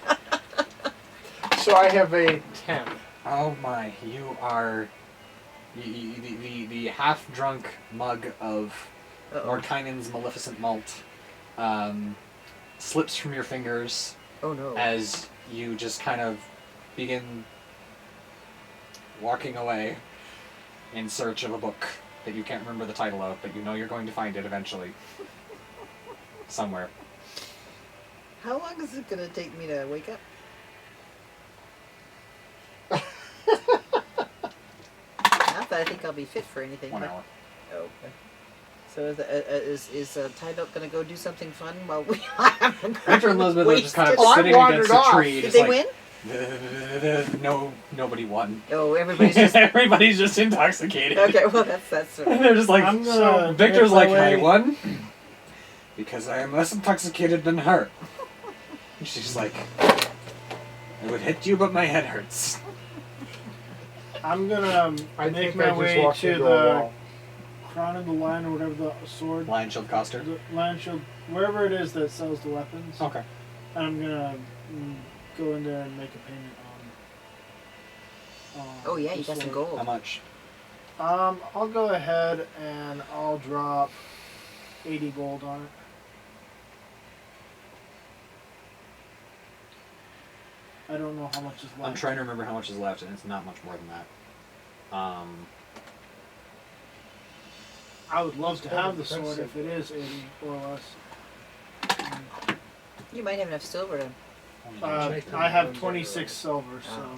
So I have a 10. Oh my! You are the half drunk mug of Uh-oh. Morkainen's Maleficent Malt slips from your fingers Oh no. as you just kind of begin walking away in search of a book that you can't remember the title of, but you know you're going to find it eventually. Somewhere. How long is it gonna take me to wake up? Not that I think I'll be fit for anything. 1 but- hour. Oh, okay. So is Tide Belt gonna go do something fun while we have Victor and Elizabeth are just kind of Oh, I sitting wandered against a off. tree. Did just they like, win? No, nobody won. Oh, everybody's just Everybody's just intoxicated. okay. Well, that's And they're just like, I'm so gonna Victor's make like, my I way- won because I am less intoxicated than her. And she's like, I would hit you, but my head hurts. I'm gonna I make think my I just way walked to into a the wall. crown of the line or whatever the sword, Lion Shield Coster. the lion shield, wherever it is that sells the weapons. Okay. And I'm gonna go in there and make a payment on. Oh yeah, the you got some sword. How gold. much? I'll go ahead and I'll drop 80 gold on it. I don't know how much is left. I'm trying to remember how much is left, and it's not much more than that. I would love to have the That's sword it. if it is 80 or less. You might have enough silver to. I have 26 silver, so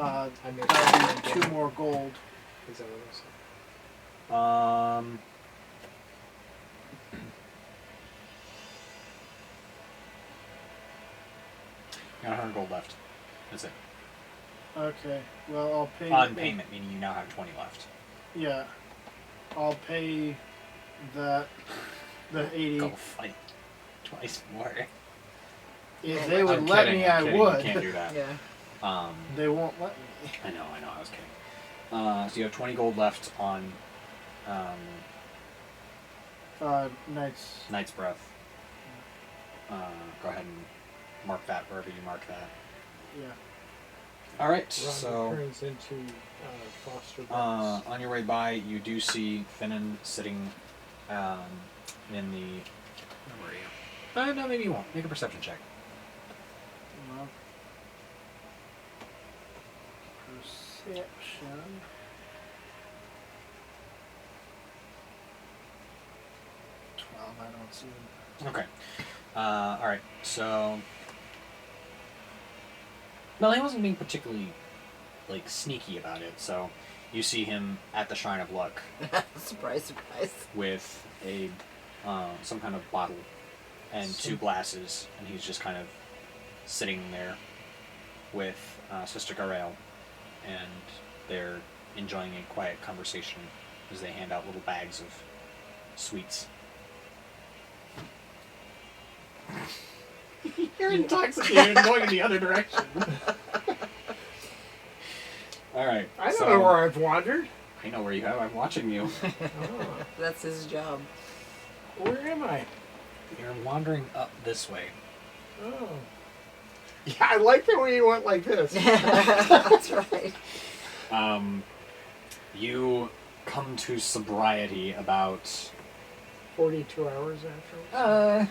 I made that'll be it. 2 more gold. Is that what I said? Got 100 gold left. That's it. Okay, well I'll pay. On payment, meaning you now have 20 left. Yeah, I'll pay that the 80. Go fight twice more. If they would I'm let kidding, me, I'm I kidding, would. You can't do that. Yeah. They won't let me. I know, I was kidding. So you have 20 gold left on Knight's. Knight's Breath. Go ahead and mark that wherever you mark that. Yeah. Alright, Rhonda so turns into Foster Box. on your way by, you do see Finnan sitting in the... Where were you? No, maybe you won't. Make a perception check. No. Perception. I don't see him. Okay. Alright, so... Well, he wasn't being particularly, like, sneaky about it, so you see him at the Shrine of Luck Surprise, surprise. with a some kind of bottle and 2 glasses, and he's just kind of sitting there with Sister Garel, and they're enjoying a quiet conversation as they hand out little bags of sweets. You're intoxicated and going in the other direction. Alright. I don't know where I've wandered. I know where you have. I'm watching you. Oh, That's his job. where am I? You're wandering up this way. Oh. Yeah, I like the way you went like this. That's right. You come to sobriety about 42 hours after.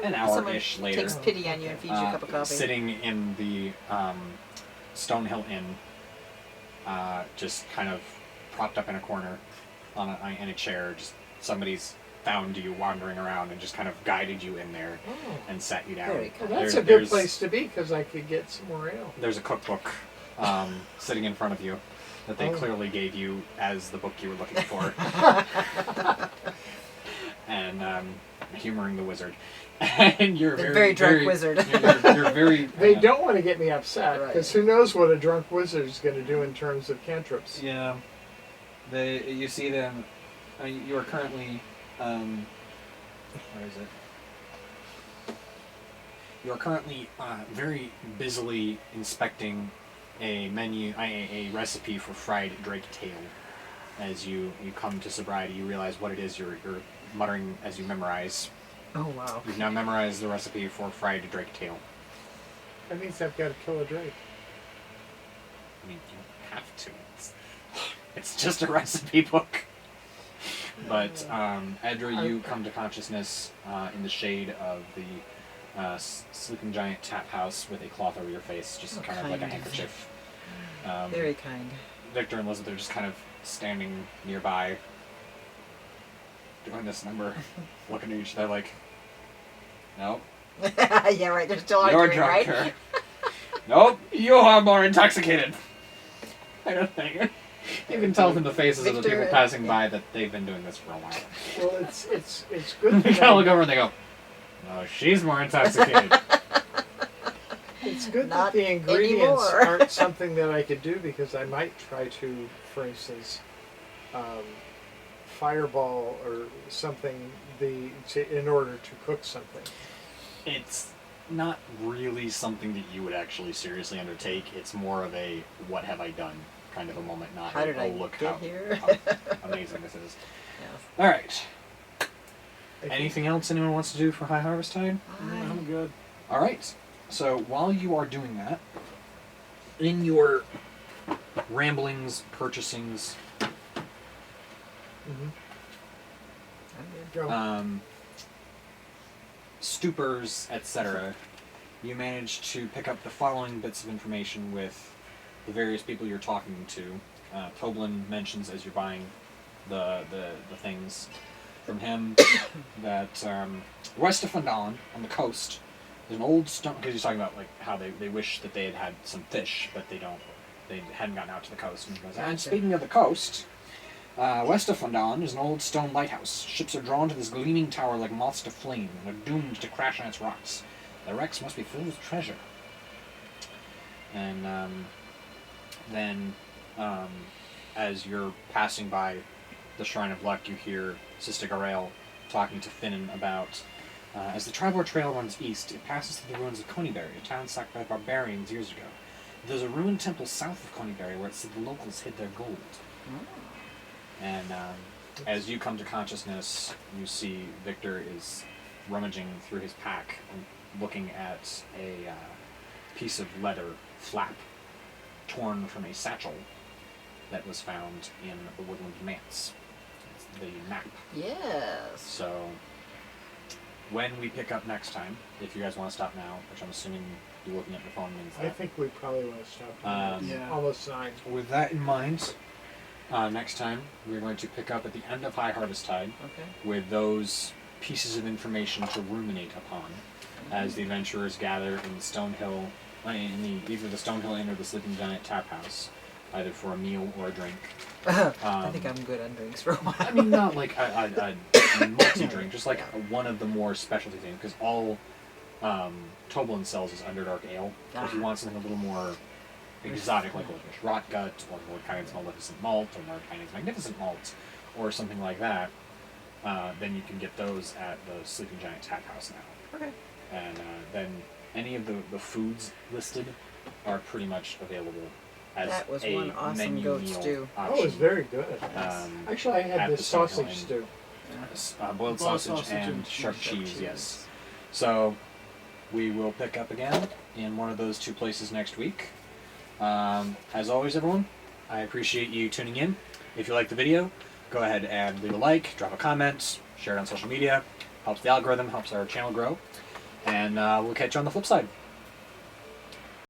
an Someone hour-ish later. takes pity on you and feeds you a cup of coffee. Sitting in the Stonehill Inn, just kind of propped up in a corner in a chair. Just somebody's found you wandering around and just kind of guided you in there Oh. and sat you down. Very Well, kind. that's There- a good there's- place to be because I could get some more ale. There's a cookbook sitting in front of you that they Oh. clearly gave you as the book you were looking for. And humoring the wizard. And you're The very, very drunk wizard. You're very. They don't want to get me upset Right. because who knows what a drunk wizard is going to do in terms of cantrips. Yeah. You see them. You are currently. Where is it? You are currently very busily inspecting a menu, a recipe for fried drake tail. As you come to sobriety, you realize what it is you're muttering as you memorize. Oh wow. You've now memorized the recipe for fried drake tail. That means I've got to kill a drake. I mean, you don't have to. It's just a recipe book. But, Edra, you come to consciousness in the shade of the sleeping giant tap house with a cloth over your face, just Oh, kind of like a kind. handkerchief. Very kind. Victor and Elizabeth are just kind of standing nearby, doing this number, looking at each other like, nope, Yeah, right. They're still you're arguing, right? drunker. Nope, you are more intoxicated. I don't think. You can tell from the faces of the Victor, people passing by that they've been doing this for a while. Well, it's good. They That kind of look over and they go, no, she's more intoxicated. It's good Not that the ingredients anymore. aren't something that I could do, because I might try to, for instance, fireball or something in order to cook something. It's not really something that you would actually seriously undertake. It's more of a what have I done kind of a moment, not How did I look get how, here? how amazing this is. Yes. All right. I think- Anything else anyone wants to do for High Harvest Tide? I'm good. All right. So while you are doing that, in your ramblings, purchasings, Mhm. I'm good. Go. stupors, etc., you manage to pick up the following bits of information with the various people you're talking to. Toblin mentions as you're buying the things from him that west of Phandalin, on the coast, there's an old stone, because he's talking about like how they wish that they had some fish, but they hadn't gotten out to the coast. And he goes, and Gotcha. speaking of the coast, west of Phandalin is an old stone lighthouse. Ships are drawn to this gleaming tower like moths to flame, and are doomed to crash on its rocks. The wrecks must be filled with treasure. And then, as you're passing by the Shrine of Luck, you hear Sister Garel talking to Finnan about, as the Tribor Trail runs east, it passes through the ruins of Conyberry, a town sacked by barbarians years ago. There's a ruined temple south of Conyberry where it said the locals hid their gold. And as you come to consciousness, you see Victor is rummaging through his pack and looking at a piece of leather flap torn from a satchel that was found in the Woodland Manse. It's the map. Yes. So, when we pick up next time, if you guys want to stop now, which I'm assuming you looking at your phone means I that. think we probably want to stop. Now. It's Yeah. almost 9. With that in mind, next time we're going to pick up at the end of High Harvesttide Okay. with those pieces of information to ruminate upon as the adventurers gather in the Stonehill, either the Stonehill Inn or the Sleeping Giant Tap House, either for a meal or a drink. I think I'm good on drinks for a while. I mean, not like a multi-drink, just like one of the more specialty things, because all Toblin sells is Underdark Ale. If you want something a little more exotic, like a Rotgut, or Lord Kyne's Maleficent Malt, or Lord Kyne's Magnificent Malt, or something like that, then you can get those at the Sleeping Giant Tap House now. Okay. And then any of the foods listed are pretty much available as That was a one awesome menu goat meal stew. option. Oh, it was very good. Actually, I at had the the Stonehill sausage Inn. stew. Boiled Boiled sausage sausage and and sharp cheese. cheese, yes. So we will pick up again in one of those two places next week. As always, everyone, I appreciate you tuning in. If you like the video, go ahead and leave a like, drop a comment, share it on social media. Helps the algorithm, helps our channel grow. And we'll catch you on the flip side.